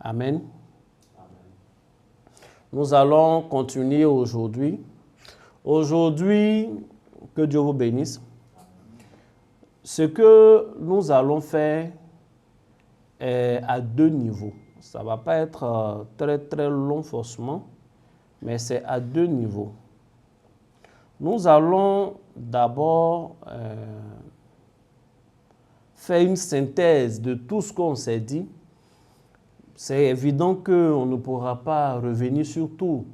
Amen. Nous allons continuer aujourd'hui. Aujourd'hui, que Dieu vous bénisse. Ce que nous allons faire est à deux niveaux. Ça ne va pas être très long forcément, mais c'est à deux niveaux. Nous allons d'abord faire une synthèse de tout ce qu'on s'est dit. C'est évident qu'on ne pourra pas revenir sur tout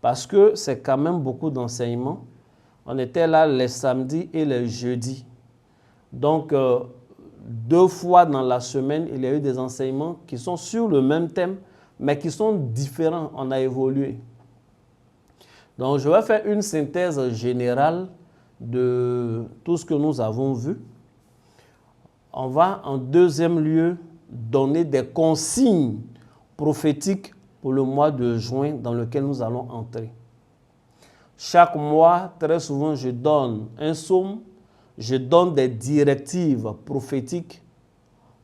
parce que c'est quand même beaucoup d'enseignements. On était là les samedis et les jeudis. Donc, 2 fois dans la semaine, il y a eu des enseignements qui sont sur le même thème, mais qui sont différents. On a évolué. Donc, je vais faire une synthèse générale de tout ce que nous avons vu. On va en deuxième lieu donner des consignes prophétiques pour le mois de juin dans lequel nous allons entrer. Chaque mois, très souvent, je donne un psaume, je donne des directives prophétiques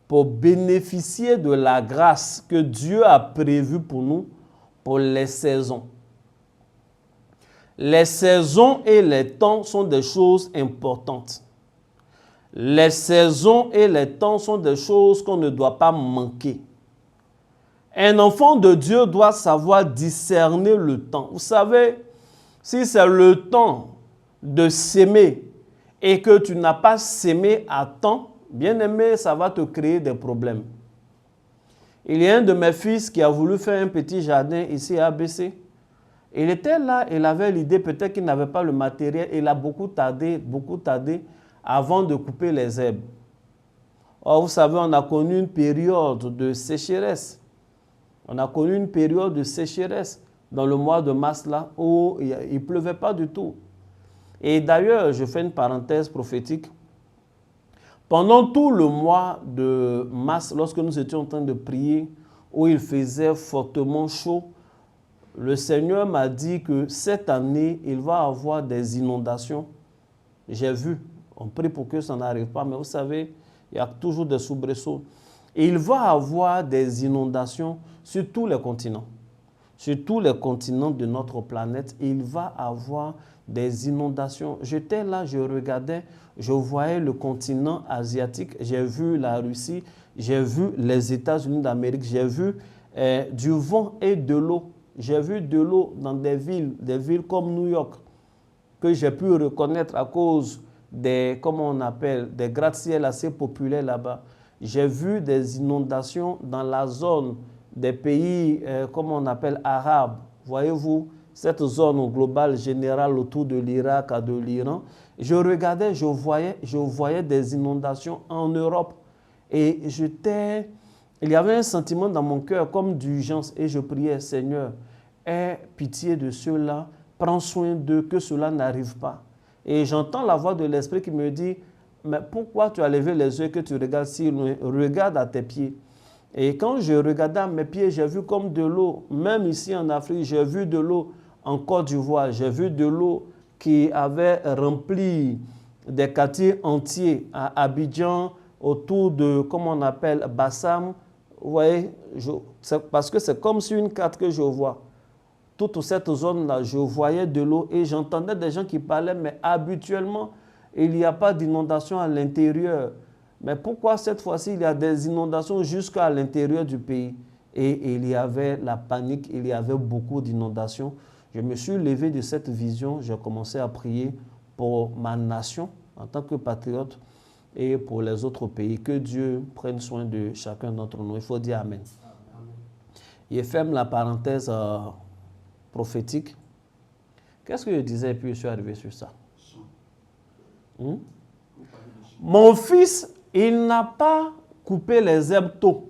pour bénéficier de la grâce que Dieu a prévue pour nous pour les saisons. Les saisons et les temps sont des choses importantes. Les saisons et les temps sont des choses qu'on ne doit pas manquer. Un enfant de Dieu doit savoir discerner le temps. Vous savez, si c'est le temps de s'aimer et que tu n'as pas sémé à temps, bien aimé, ça va te créer des problèmes. Il y a un de mes fils qui a voulu faire un petit jardin ici à ABC. Il était là, il avait l'idée, peut-être qu'il n'avait pas le matériel, il a beaucoup tardé avant de couper les herbes. Or, vous savez, on a connu une période de sécheresse. On a connu une période de sécheresse dans le mois de mars là, où il ne pleuvait pas du tout. Et d'ailleurs, je fais une parenthèse prophétique. Pendant tout le mois de mars, lorsque nous étions en train de prier, où il faisait fortement chaud, le Seigneur m'a dit que cette année, il va avoir des inondations. J'ai vu, on prie pour que ça n'arrive pas, mais vous savez, il y a toujours des soubresauts. Et il va avoir des inondations sur tous les continents. Sur tous les continents de notre planète, il va avoir des inondations. J'étais là, je regardais, je voyais le continent asiatique, j'ai vu la Russie, j'ai vu les États-Unis d'Amérique, j'ai vu du vent et de l'eau. J'ai vu de l'eau dans des villes comme New York, que j'ai pu reconnaître à cause des, comment on appelle, des gratte-ciel assez populaires là-bas. J'ai vu des inondations dans la zone des pays, comment on appelle, arabes. Voyez-vous, cette zone globale générale autour de l'Irak et de l'Iran. Je regardais, je voyais des inondations en Europe. Et il y avait un sentiment dans mon cœur comme d'urgence. Et je priais, Seigneur, aie pitié de ceux-là, prends soin d'eux, que cela n'arrive pas. Et j'entends la voix de l'Esprit qui me dit, mais pourquoi tu as levé les yeux que tu regardes si loin? Regarde à tes pieds. Et quand je regardais à mes pieds, j'ai vu comme de l'eau. Même ici en Afrique, j'ai vu de l'eau en Côte d'Ivoire. J'ai vu de l'eau qui avait rempli des quartiers entiers à Abidjan, autour de, comment on appelle, Bassam. Vous voyez, parce que c'est comme sur une carte que je vois. Toute cette zone-là, je voyais de l'eau et j'entendais des gens qui parlaient, mais habituellement, il n'y a pas d'inondation à l'intérieur. Mais pourquoi cette fois-ci, il y a des inondations jusqu'à l'intérieur du pays? Et il y avait la panique, il y avait beaucoup d'inondations. Je me suis levé de cette vision, j'ai commencé à prier pour ma nation en tant que patriote et pour les autres pays. Que Dieu prenne soin de chacun d'entre nous. Il faut dire Amen. Il ferme la parenthèse prophétique. Qu'est-ce que je disais et puis je suis arrivé sur ça? Mon fils, il n'a pas coupé les herbes tôt.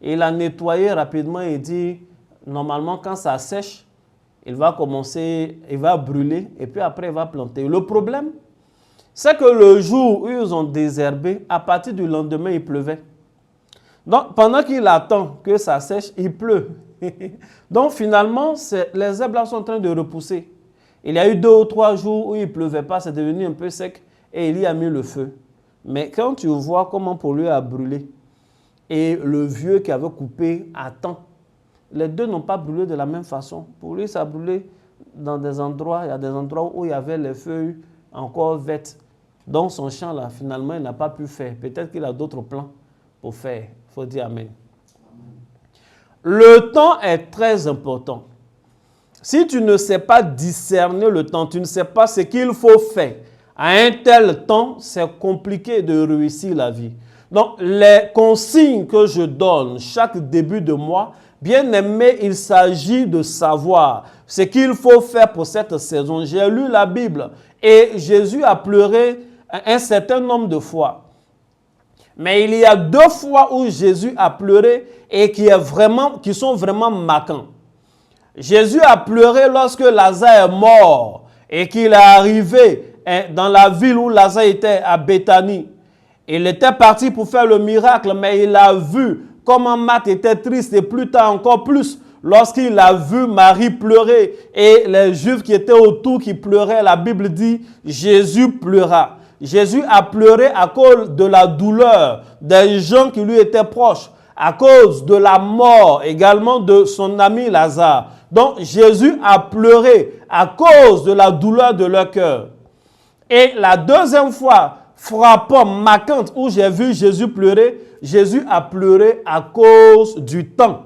Il a nettoyé rapidement et dit, normalement quand ça sèche, il va commencer, il va brûler et puis après il va planter. Le problème, c'est que le jour où ils ont désherbé, à partir du lendemain, il pleuvait. Donc pendant qu'il attend que ça sèche, il pleut. Donc finalement, les herbes là sont en train de repousser. Il y a eu 2 ou 3 jours où il ne pleuvait pas, c'est devenu un peu sec et il y a mis le feu. Mais quand tu vois comment pour lui a brûlé et le vieux qui avait coupé à temps, les deux n'ont pas brûlé de la même façon. Pour lui, ça a brûlé dans des endroits, il y a des endroits où il y avait les feuilles encore vertes. Donc son champ, là, finalement, il n'a pas pu faire. Peut-être qu'il a d'autres plans pour faire. Il faut dire Amen. Le temps est très important. Si tu ne sais pas discerner le temps, tu ne sais pas ce qu'il faut faire à un tel temps, c'est compliqué de réussir la vie. Donc, les consignes que je donne chaque début de mois, bien aimé, il s'agit de savoir ce qu'il faut faire pour cette saison. J'ai lu la Bible et Jésus a pleuré un certain nombre de fois. Mais il y a 2 fois où Jésus a pleuré et qui sont vraiment marquants. Jésus a pleuré lorsque Lazare est mort et qu'il est arrivé dans la ville où Lazare était, à Béthanie. Il était parti pour faire le miracle, mais il a vu comment Marthe était triste et plus tard encore plus lorsqu'il a vu Marie pleurer et les Juifs qui étaient autour qui pleuraient. La Bible dit Jésus pleura. Jésus a pleuré à cause de la douleur des gens qui lui étaient proches, à cause de la mort également de son ami Lazare. Donc Jésus a pleuré à cause de la douleur de leur cœur. Et la deuxième fois, frappant, marquante, où j'ai vu Jésus pleurer, Jésus a pleuré à cause du temps.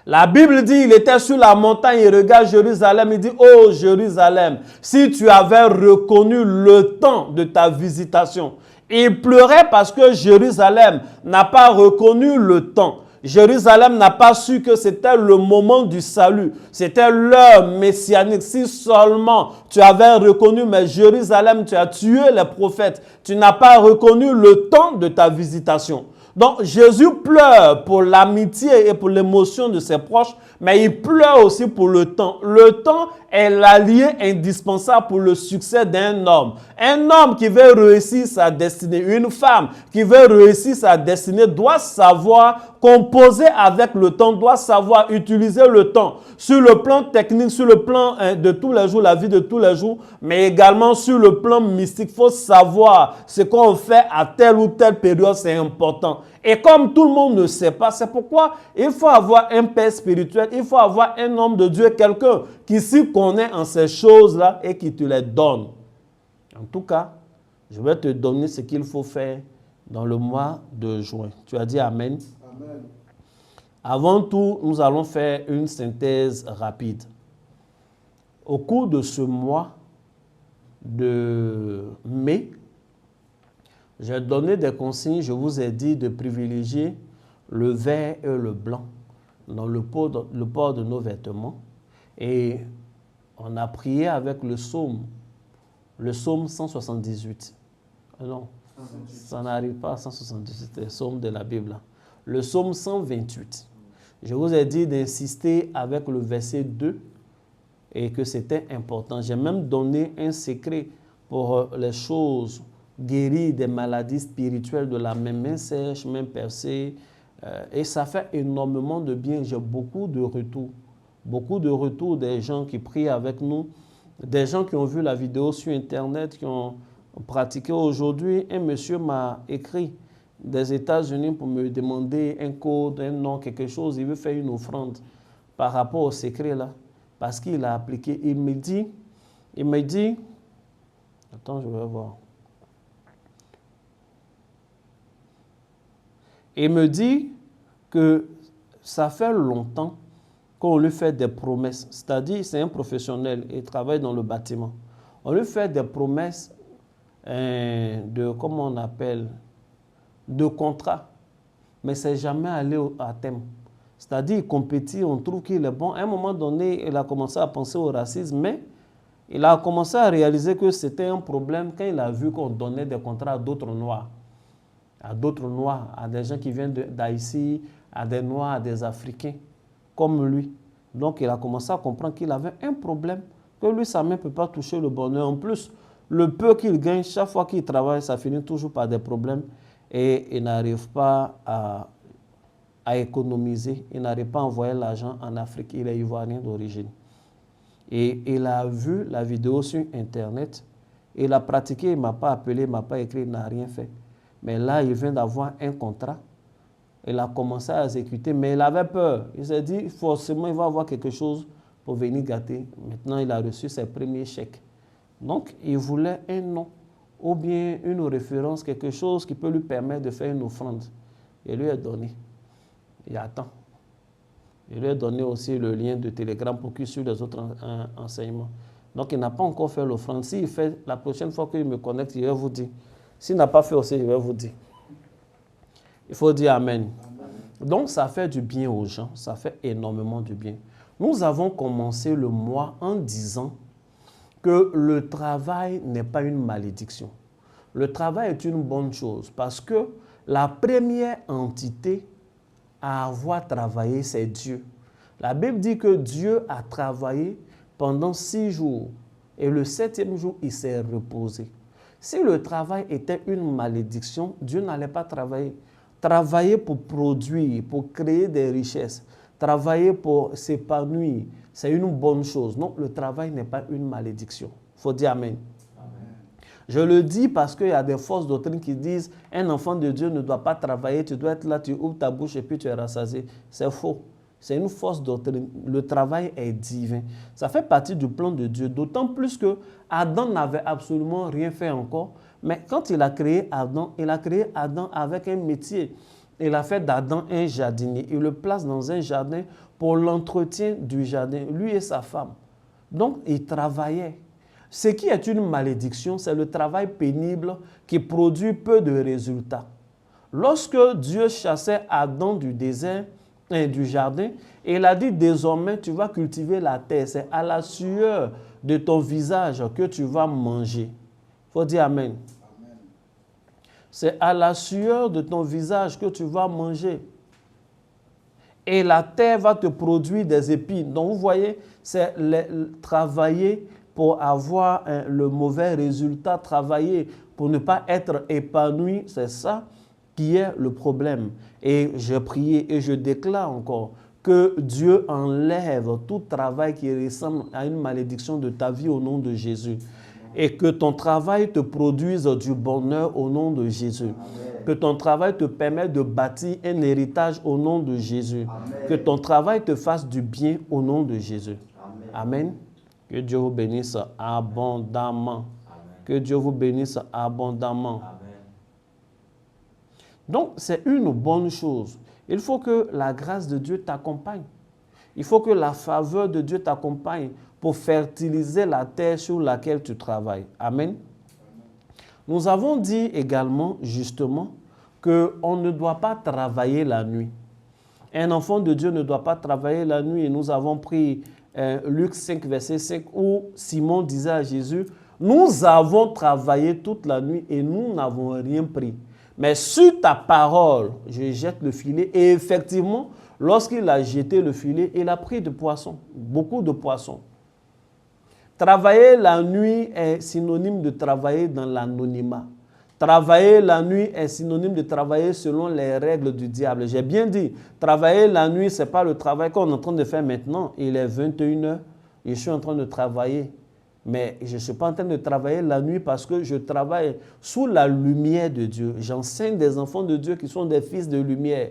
La Bible dit, il était sur la montagne, il regarde Jérusalem, il dit, oh Jérusalem, si tu avais reconnu le temps de ta visitation. Il pleurait parce que Jérusalem n'a pas reconnu le temps. Jérusalem n'a pas su que c'était le moment du salut. C'était l'heure messianique. Si seulement tu avais reconnu, mais Jérusalem, tu as tué les prophètes. Tu n'as pas reconnu le temps de ta visitation. Donc Jésus pleure pour l'amitié et pour l'émotion de ses proches, mais il pleure aussi pour le temps. Le temps est l'allié indispensable pour le succès d'un homme. Un homme qui veut réussir sa destinée, une femme qui veut réussir sa destinée doit savoir composer avec le temps, doit savoir utiliser le temps sur le plan technique, sur le plan de tous les jours, la vie de tous les jours, mais également sur le plan mystique. Il faut savoir ce qu'on fait à telle ou telle période, c'est important. Et comme tout le monde ne sait pas, c'est pourquoi il faut avoir un père spirituel, il faut avoir un homme de Dieu, quelqu'un qui s'y connaît en ces choses-là et qui te les donne. En tout cas, je vais te donner ce qu'il faut faire dans le mois de juin. Tu as dit Amen. Amen. Avant tout, nous allons faire une synthèse rapide. Au cours de ce mois de mai, j'ai donné des consignes, je vous ai dit de privilégier le vert et le blanc dans le port de nos vêtements. Et on a prié avec le psaume 178. Non, ça n'arrive pas à 178, c'est le psaume de la Bible. Le psaume 128. Je vous ai dit d'insister avec le verset 2 et que c'était important. J'ai même donné un secret pour les choses guérir des maladies spirituelles de la main sèche, main percée. Et ça fait énormément de bien. J'ai beaucoup de retours des gens qui prient avec nous, des gens qui ont vu la vidéo sur Internet, qui ont pratiqué aujourd'hui. Un monsieur m'a écrit des États-Unis pour me demander un code, un nom, quelque chose. Il veut faire une offrande par rapport au secret là, parce qu'il a appliqué. Il me dit, attends, je vais voir. Il me dit que ça fait longtemps qu'on lui fait des promesses. C'est-à-dire, c'est un professionnel, il travaille dans le bâtiment. On lui fait des promesses de, comment on appelle, de contrat. Mais c'est jamais allé à terme. C'est-à-dire, il compétit, on trouve qu'il est bon. À un moment donné, il a commencé à penser au racisme, mais il a commencé à réaliser que c'était un problème quand il a vu qu'on donnait des contrats à d'autres Noirs. À des gens qui viennent d'Haïti, à des Noirs, à des Africains, comme lui. Donc, il a commencé à comprendre qu'il avait un problème, que lui, sa main ne peut pas toucher le bonheur. En plus, le peu qu'il gagne, chaque fois qu'il travaille, ça finit toujours par des problèmes et il n'arrive pas à économiser, il n'arrive pas à envoyer l'argent en Afrique, il est ivoirien d'origine. Et il a vu la vidéo sur Internet, il a pratiqué, il ne m'a pas appelé, il ne m'a pas écrit, il n'a rien fait. Mais là, il vient d'avoir un contrat Il a commencé à exécuter, mais il avait peur. Il s'est dit, forcément, il va avoir quelque chose pour venir gâter. Maintenant, il a reçu ses premiers chèques. Donc, il voulait un nom ou bien une référence, quelque chose qui peut lui permettre de faire une offrande. Il lui a donné. Il attend. Il lui a donné aussi le lien de Telegram pour qu'il suive les autres enseignements. Donc, il n'a pas encore fait l'offrande. S'il fait, la prochaine fois qu'il me connecte, je vais vous dire. S'il n'a pas fait aussi, je vais vous dire. Il faut dire Amen. Donc, ça fait du bien aux gens. Ça fait énormément du bien. Nous avons commencé le mois en disant que le travail n'est pas une malédiction. Le travail est une bonne chose parce que la première entité à avoir travaillé, c'est Dieu. La Bible dit que Dieu a travaillé pendant 6 jours et le 7e jour, il s'est reposé. Si le travail était une malédiction, Dieu n'allait pas travailler. Travailler pour produire, pour créer des richesses, travailler pour s'épanouir, c'est une bonne chose. Non, le travail n'est pas une malédiction. Il faut dire Amen. Je le dis parce qu'il y a des fausses doctrines qui disent un enfant de Dieu ne doit pas travailler, tu dois être là, tu ouvres ta bouche et puis tu es rassasié. C'est faux. C'est une fausse doctrine. Le travail est divin. Ça fait partie du plan de Dieu, d'autant plus que Adam n'avait absolument rien fait encore. Mais quand il a créé Adam avec un métier. Il a fait d'Adam un jardinier. Il le place dans un jardin pour l'entretien du jardin, lui et sa femme. Donc, il travaillait. Ce qui est une malédiction, c'est le travail pénible qui produit peu de résultats. Lorsque Dieu chassait Adam du désert, du jardin, il a dit désormais tu vas cultiver la terre, c'est à la sueur de ton visage que tu vas manger. Il faut dire Amen. C'est à la sueur de ton visage que tu vas manger. Et la terre va te produire des épines. Donc vous voyez, c'est travailler pour avoir le mauvais résultat, travailler pour ne pas être épanoui, c'est ça qui est le problème. Et je prie et je déclare encore que Dieu enlève tout travail qui ressemble à une malédiction de ta vie au nom de Jésus. Et que ton travail te produise du bonheur au nom de Jésus. Amen. Que ton travail te permette de bâtir un héritage au nom de Jésus. Amen. Que ton travail te fasse du bien au nom de Jésus. Amen. Amen. Que Dieu vous bénisse abondamment. Amen. Que Dieu vous bénisse abondamment. Amen. Donc, c'est une bonne chose. Il faut que la grâce de Dieu t'accompagne. Il faut que la faveur de Dieu t'accompagne pour fertiliser la terre sur laquelle tu travailles. Amen. Nous avons dit également, justement, qu'on ne doit pas travailler la nuit. Un enfant de Dieu ne doit pas travailler la nuit. Et nous avons pris Luc 5, verset 5, où Simon disait à Jésus, « Nous avons travaillé toute la nuit et nous n'avons rien pris. Mais sur ta parole, je jette le filet. » Et effectivement, lorsqu'il a jeté le filet, il a pris de poissons, beaucoup de poissons. Travailler la nuit est synonyme de travailler dans l'anonymat. Travailler la nuit est synonyme de travailler selon les règles du diable. J'ai bien dit, travailler la nuit, ce n'est pas le travail qu'on est en train de faire maintenant. Il est 21h, je suis en train de travailler. Mais je ne suis pas en train de travailler la nuit parce que je travaille sous la lumière de Dieu. J'enseigne des enfants de Dieu qui sont des fils de lumière.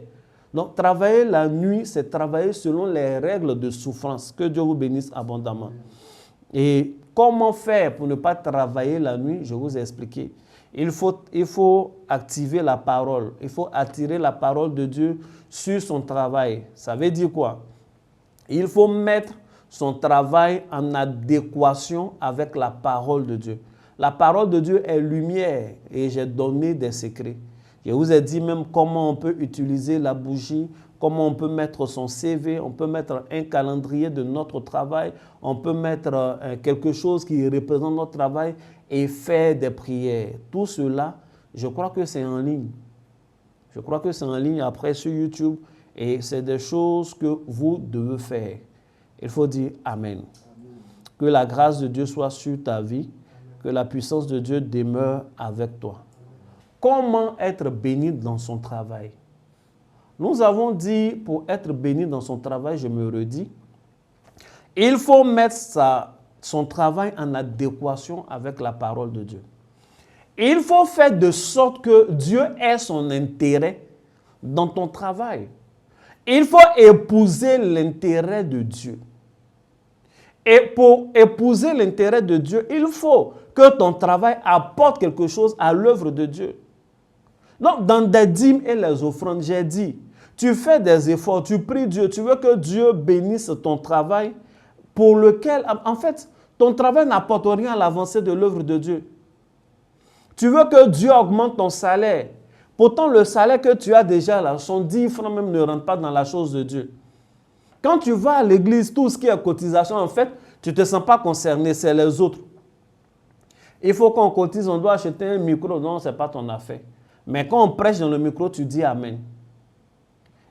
Donc, travailler la nuit, c'est travailler selon les règles de souffrance. Que Dieu vous bénisse abondamment. Et comment faire pour ne pas travailler la nuit? Je vous ai expliqué. Il faut activer la parole. Il faut attirer la parole de Dieu sur son travail. Ça veut dire quoi? Il faut mettre son travail en adéquation avec la parole de Dieu. La parole de Dieu est lumière et j'ai donné des secrets. Je vous ai dit même comment on peut utiliser la bougie, comment on peut mettre son CV, on peut mettre un calendrier de notre travail, on peut mettre quelque chose qui représente notre travail et faire des prières. Tout cela, je crois que c'est en ligne. Je crois que c'est en ligne après sur YouTube et c'est des choses que vous devez faire. Il faut dire Amen. Amen. Que la grâce de Dieu soit sur ta vie, que la puissance de Dieu demeure avec toi. Comment être béni dans son travail? Nous avons dit, pour être béni dans son travail, je me redis, il faut mettre son travail en adéquation avec la parole de Dieu. Il faut faire de sorte que Dieu ait son intérêt dans ton travail. Il faut épouser l'intérêt de Dieu. Et pour épouser l'intérêt de Dieu, il faut que ton travail apporte quelque chose à l'œuvre de Dieu. Donc, dans des dîmes et les offrandes, j'ai dit, tu fais des efforts, tu pries Dieu, tu veux que Dieu bénisse ton travail pour lequel, en fait, ton travail n'apporte rien à l'avancée de l'œuvre de Dieu. Tu veux que Dieu augmente ton salaire. Pourtant, le salaire que tu as déjà là, son 10 francs même ne rentre pas dans la chose de Dieu. Quand tu vas à l'église, tout ce qui est cotisation, en fait, tu ne te sens pas concerné, c'est les autres. Il faut qu'on cotise, on doit acheter un micro, non, ce n'est pas ton affaire. Mais quand on prêche dans le micro, tu dis Amen.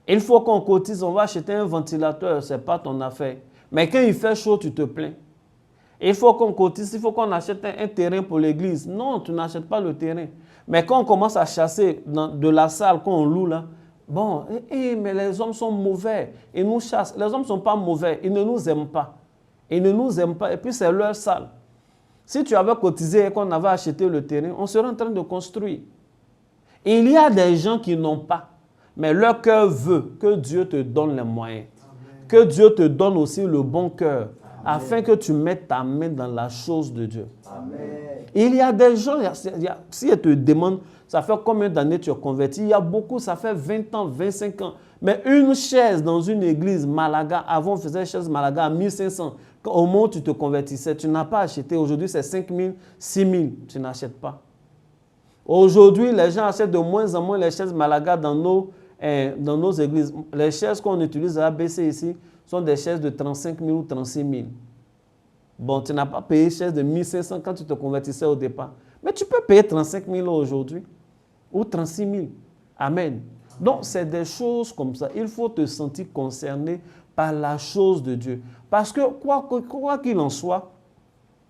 Il faut qu'on cotise, on va acheter un ventilateur, ce n'est pas ton affaire. Mais quand il fait chaud, tu te plains. Il faut qu'on cotise, il faut qu'on achète un terrain pour l'église. Non, tu n'achètes pas le terrain. Mais quand on commence à chasser de la salle qu'on loue là, bon, mais les hommes sont mauvais, ils nous chassent. Les hommes ne sont pas mauvais, ils ne nous aiment pas. Ils ne nous aiment pas et puis c'est leur salle. Si tu avais cotisé et qu'on avait acheté le terrain, on serait en train de construire. Il y a des gens qui n'ont pas, mais leur cœur veut que Dieu te donne les moyens. Amen. Que Dieu te donne aussi le bon cœur, afin que tu mettes ta main dans la chose de Dieu. Amen. Il y a des gens, si ils te demandent, ça fait combien d'années tu es converti? Il y a beaucoup, ça fait 20 ans, 25 ans. Mais une chaise dans une église Malaga, avant on faisait une chaise Malaga à 1500. Au moment où tu te convertissais, tu n'as pas acheté. Aujourd'hui, c'est 5000, 6000. Tu n'achètes pas. Aujourd'hui, les gens achètent de moins en moins les chaises Malaga dans nos églises. Les chaises qu'on utilise à ABC ici sont des chaises de 35 000 ou 36 000. Bon, tu n'as pas payé une chaise de 1500 quand tu te convertissais au départ. Mais tu peux payer 35 000 aujourd'hui ou 36 000. Amen. Donc, c'est des choses comme ça. Il faut te sentir concerné par la chose de Dieu. Parce que, quoi qu'il en soit,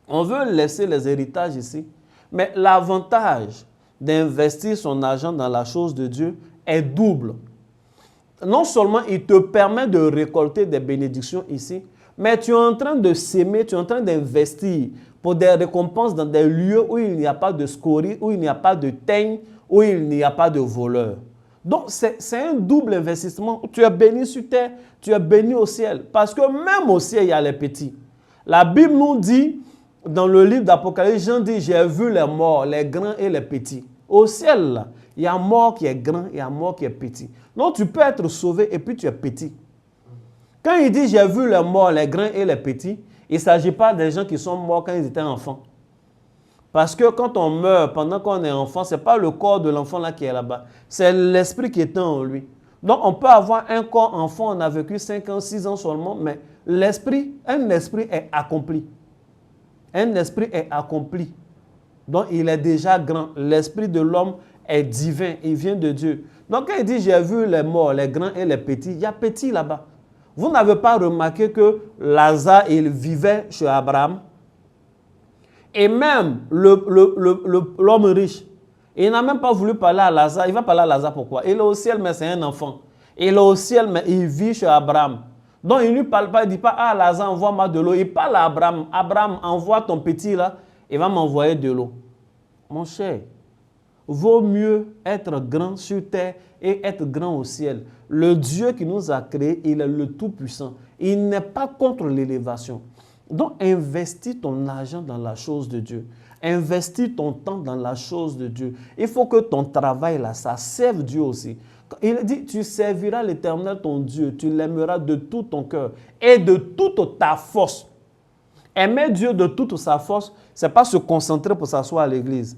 on veut laisser les héritages ici. Mais l'avantage d'investir son argent dans la chose de Dieu est double. Non seulement il te permet de récolter des bénédictions ici, mais tu es en train de s'aimer, tu es en train d'investir pour des récompenses dans des lieux où il n'y a pas de scorie, où il n'y a pas de teigne, où il n'y a pas de voleur. Donc, c'est un double investissement. Tu es béni sur terre, tu es béni au ciel. Parce que même au ciel, il y a les petits. La Bible nous dit, dans le livre d'Apocalypse, Jean dit, j'ai vu les morts, les grands et les petits. Au ciel, là, il y a mort qui est grand et il y a mort qui est petit. Donc, tu peux être sauvé et puis tu es petit. Quand il dit, j'ai vu les morts, les grands et les petits, il ne s'agit pas des gens qui sont morts quand ils étaient enfants. Parce que quand on meurt pendant qu'on est enfant, ce n'est pas le corps de l'enfant là qui est là-bas. C'est l'esprit qui est en lui. Donc, on peut avoir un corps enfant, on a vécu 5 ans, 6 ans seulement, mais un esprit est accompli. Un esprit est accompli. Donc, il est déjà grand. L'esprit de l'homme est divin. Il vient de Dieu. Donc, quand il dit, j'ai vu les morts, les grands et les petits, il y a petits là-bas. Vous n'avez pas remarqué que Lazare, il vivait chez Abraham? Et même l'homme riche, il n'a même pas voulu parler à Lazare. Il va parler à Lazare pourquoi? Il est au ciel, mais c'est un enfant. Il est au ciel, mais il vit chez Abraham. Donc, il ne lui parle pas, il ne dit pas, ah Lazare, envoie-moi de l'eau. Il parle à Abraham. Abraham, envoie ton petit là, il va m'envoyer de l'eau. Mon cher, vaut mieux être grand sur terre et être grand au ciel. Le Dieu qui nous a créés, il est le Tout-Puissant. Il n'est pas contre l'élévation. Donc, investis ton argent dans la chose de Dieu. Investis ton temps dans la chose de Dieu. Il faut que ton travail, là, ça serve Dieu aussi. Il dit, tu serviras l'Éternel, ton Dieu. Tu l'aimeras de tout ton cœur et de toute ta force. Aimer Dieu de toute sa force, ce n'est pas se concentrer pour s'asseoir à l'église.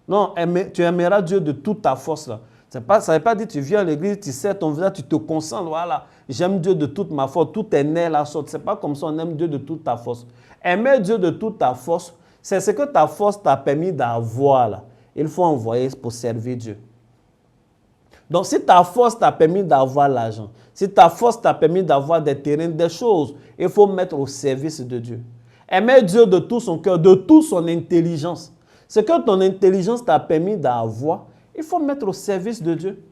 Non, tu aimeras Dieu de toute ta force, là. Ça ne veut pas dire que tu viens à l'église, tu sais ton visage, tu te concentres, voilà, j'aime Dieu de toute ma force, tout est né la sorte. Ce n'est pas comme ça, on aime Dieu de toute ta force. Aimer Dieu de toute ta force, c'est ce que ta force t'a permis d'avoir là. Il faut envoyer pour servir Dieu. Donc, si ta force t'a permis d'avoir l'argent, si ta force t'a permis d'avoir des terrains, des choses, il faut mettre au service de Dieu. Aimer Dieu de tout son cœur, de toute son intelligence. Ce que ton intelligence t'a permis d'avoir, il faut mettre au service de Dieu.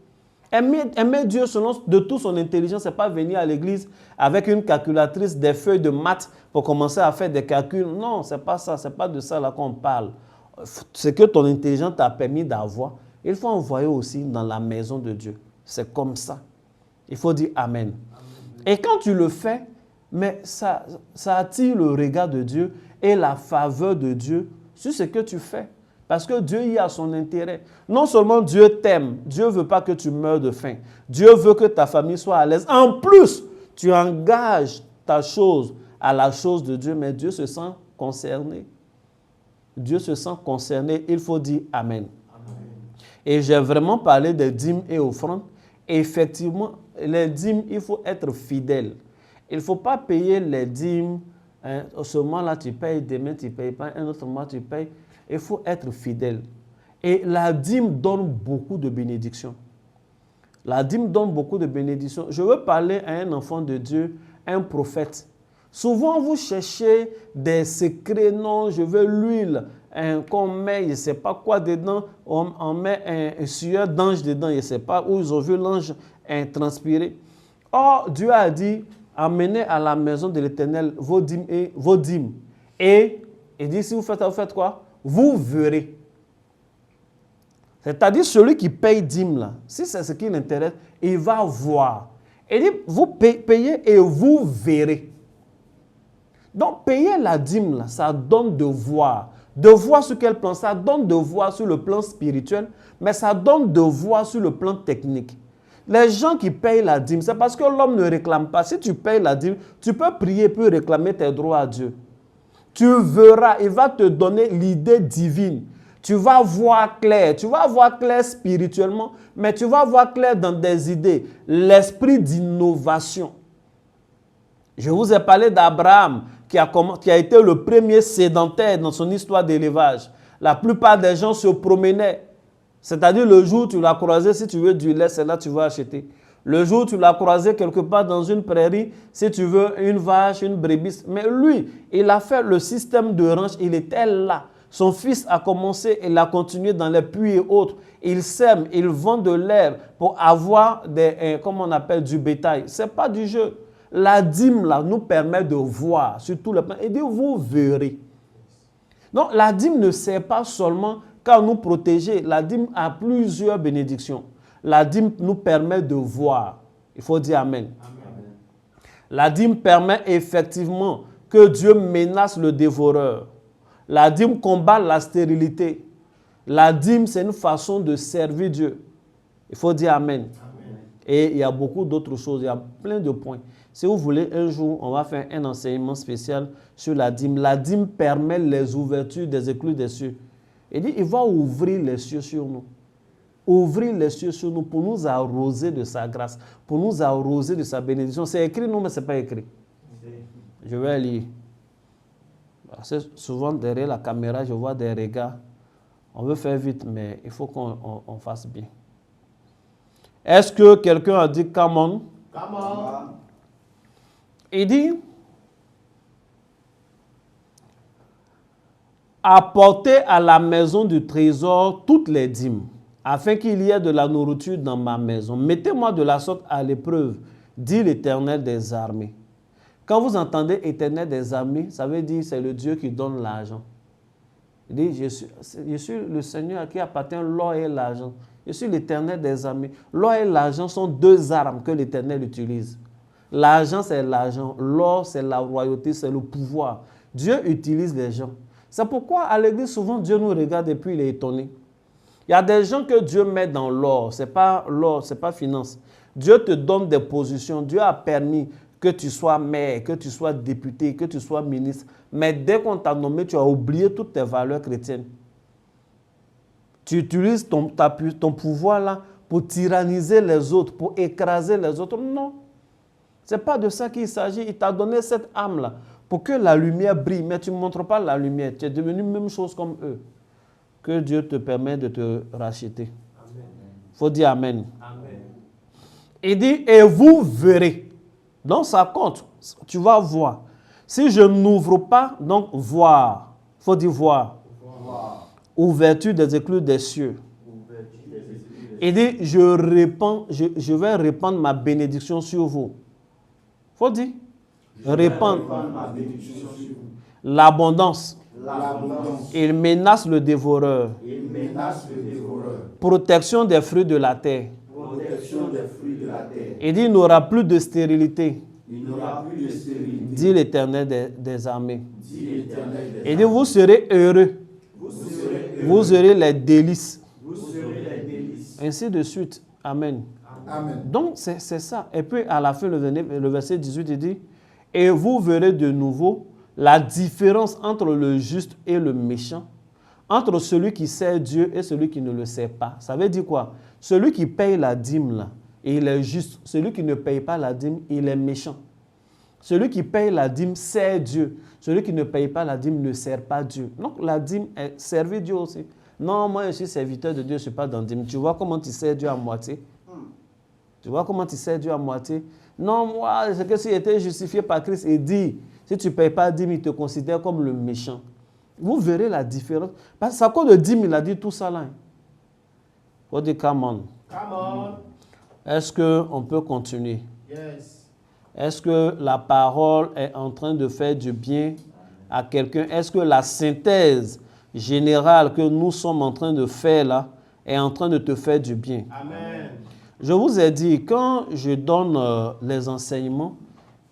Aimer Dieu de toute son intelligence, ce n'est pas venir à l'église avec une calculatrice, des feuilles de maths pour commencer à faire des calculs. Non, ce n'est pas ça, ce n'est pas de ça là qu'on parle. Ce que ton intelligence t'a permis d'avoir, il faut envoyer aussi dans la maison de Dieu. C'est comme ça. Il faut dire Amen. Et quand tu le fais, mais ça attire le regard de Dieu et la faveur de Dieu sur ce que tu fais. Parce que Dieu y a son intérêt. Non seulement Dieu t'aime, Dieu ne veut pas que tu meurs de faim. Dieu veut que ta famille soit à l'aise. En plus, tu engages ta chose à la chose de Dieu, mais Dieu se sent concerné. Dieu se sent concerné. Il faut dire Amen. Amen. Et j'ai vraiment parlé des dîmes et offrandes. Effectivement, les dîmes, il faut être fidèle. Il ne faut pas payer les dîmes. Ce mois-là, tu payes, demain, tu ne payes pas, un autre mois, tu payes. Il faut être fidèle. Et la dîme donne beaucoup de bénédictions. La dîme donne beaucoup de bénédictions. Je veux parler à un enfant de Dieu, un prophète. Souvent, vous cherchez des secrets. Non, je veux l'huile qu'on met, je ne sais pas quoi dedans. On met un sueur d'ange dedans, je ne sais pas où ils ont vu l'ange transpirer. Or, Dieu a dit, amenez à la maison de l'Éternel vos dîmes. Et il dit, si vous faites quoi? Vous verrez. C'est-à-dire celui qui paye dîme là, si c'est ce qui l'intéresse, il va voir. Il dit, vous payez et vous verrez. Donc, payer la dîme là, ça donne de voir. De voir sur quel plan, ça donne de voir sur le plan spirituel, mais ça donne de voir sur le plan technique. Les gens qui payent la dîme, c'est parce que l'homme ne réclame pas. Si tu payes la dîme, tu peux prier pour réclamer tes droits à Dieu. Tu verras, il va te donner l'idée divine. Tu vas voir clair spirituellement, mais tu vas voir clair dans des idées. L'esprit d'innovation. Je vous ai parlé d'Abraham qui a été le premier sédentaire dans son histoire d'élevage. La plupart des gens se promenaient. C'est-à-dire le jour où tu l'as croisé, si tu veux du lait, c'est là que tu vas acheter. Le jour où tu l'as croisé quelque part dans une prairie, si tu veux une vache, une brebis. Mais lui, il a fait le système de ranch, il était là. Son fils a commencé, il a continué dans les puits et autres. Il sème, il vend de l'herbe pour avoir comme on appelle, du bétail. Ce n'est pas du jeu. La dîme là, nous permet de voir sur tout le plan. Et dit, vous verrez. Donc, la dîme ne sert pas seulement qu'à nous protéger. La dîme a plusieurs bénédictions. La dîme nous permet de voir. Il faut dire Amen. Amen. La dîme permet effectivement que Dieu menace le dévoreur. La dîme combat la stérilité. La dîme, c'est une façon de servir Dieu. Il faut dire Amen. Amen. Et il y a beaucoup d'autres choses. Il y a plein de points. Si vous voulez, un jour, on va faire un enseignement spécial sur la dîme. La dîme permet les ouvertures des écluses des cieux. Il dit, il va ouvrir les cieux sur nous. Ouvrir les cieux sur nous pour nous arroser de sa grâce, pour nous arroser de sa bénédiction. C'est écrit, non, mais ce n'est pas écrit. Je vais lire. Parce que souvent, derrière la caméra, je vois des regards. On veut faire vite, mais il faut qu'on fasse bien. Est-ce que quelqu'un a dit « Come on » ? Come on. Il dit « Apportez à la maison du trésor toutes les dîmes, afin qu'il y ait de la nourriture dans ma maison. Mettez-moi de la sorte à l'épreuve, dit l'Éternel des armées. » Quand vous entendez Éternel des armées, ça veut dire que c'est le Dieu qui donne l'argent. Il dit, je suis le Seigneur à qui appartient l'or et l'argent. Je suis l'Éternel des armées. L'or et l'argent sont deux armes que l'Éternel utilise. L'argent, c'est l'argent. L'or, c'est la royauté, c'est le pouvoir. Dieu utilise les gens. C'est pourquoi à l'église, souvent, Dieu nous regarde et puis il est étonné. Il y a des gens que Dieu met dans l'or. Ce n'est pas l'or, ce n'est pas finance. Dieu te donne des positions. Dieu a permis que tu sois maire, que tu sois député, que tu sois ministre. Mais dès qu'on t'a nommé, tu as oublié toutes tes valeurs chrétiennes. Tu utilises ton pouvoir là pour tyranniser les autres, pour écraser les autres. Non. Ce n'est pas de ça qu'il s'agit. Il t'a donné cette âme-là pour que la lumière brille. Mais tu ne montres pas la lumière. Tu es devenu même chose comme eux. Que Dieu te permette de te racheter. Il faut dire Amen. Amen. Il dit, et vous verrez. Donc ça compte. Tu vas voir. Si je n'ouvre pas, donc voir. Il faut dire voir. Ouverture des écluses des cieux. Il dit, je vais répandre ma bénédiction sur vous. Il faut dire. Répandre. L'abondance. Il menace le dévoreur. Protection des fruits de la terre. perfection des fruits de la terre. Il dit, il n'aura plus de stérilité. Il n'aura plus de stérilité. Dit l'Éternel des armées. Dit l'Éternel des Il dit, vous serez heureux. Vous serez heureux. Vous aurez les délices. Vous serez les délices. Ainsi de suite. Amen. Amen. Donc, c'est ça. Et puis, à la fin, le verset 18, il dit, et vous verrez de nouveau la différence entre le juste et le méchant, entre celui qui sert Dieu et celui qui ne le sert pas. Ça veut dire quoi? Celui qui paye la dîme, là, il est juste. Celui qui ne paye pas la dîme, il est méchant. Celui qui paye la dîme sert Dieu. Celui qui ne paye pas la dîme ne sert pas Dieu. Donc, la dîme est servir Dieu aussi. Non, moi, je suis serviteur de Dieu, je ne suis pas dans la dîme. Tu vois comment tu sers Dieu à moitié? Tu vois comment tu sers Dieu à moitié? Non, moi, c'est que s'il était justifié par Christ et dit, si tu ne payes pas dîme, il te considère comme le méchant. Vous verrez la différence. Parce que c'est à cause de dîme, il a dit tout ça là. Il faut dire, come on. Come on. Est-ce qu'on peut continuer? Yes. Est-ce que la parole est en train de faire du bien à quelqu'un? Est-ce que la synthèse générale que nous sommes en train de faire là est en train de te faire du bien? Amen. Je vous ai dit, quand je donne les enseignements,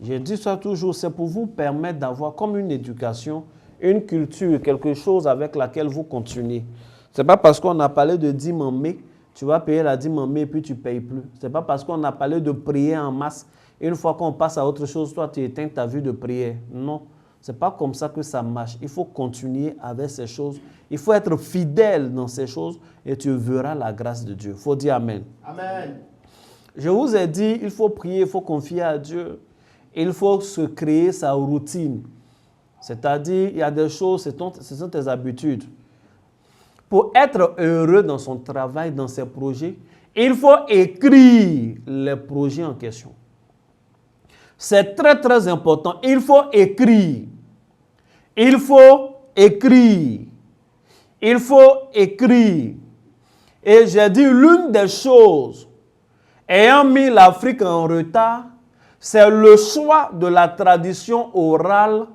je dis ça toujours, c'est pour vous permettre d'avoir comme une éducation, une culture, quelque chose avec laquelle vous continuez. Ce n'est pas parce qu'on a parlé de dîme en mai, tu vas payer la dîme en mai et puis tu ne payes plus. Ce n'est pas parce qu'on a parlé de prier en masse, une fois qu'on passe à autre chose, toi tu éteins ta vue de prière. Non, ce n'est pas comme ça que ça marche. Il faut continuer avec ces choses. Il faut être fidèle dans ces choses et tu verras la grâce de Dieu. Il faut dire Amen. Amen. Je vous ai dit, il faut prier, il faut confier à Dieu. Il faut se créer sa routine. C'est-à-dire, il y a des choses, ce sont tes habitudes. Pour être heureux dans son travail, dans ses projets, il faut écrire les projets en question. C'est très, très important. Il faut écrire. Il faut écrire. Il faut écrire. Et j'ai dit, l'une des choses ayant mis l'Afrique en retard, c'est le choix de la tradition orale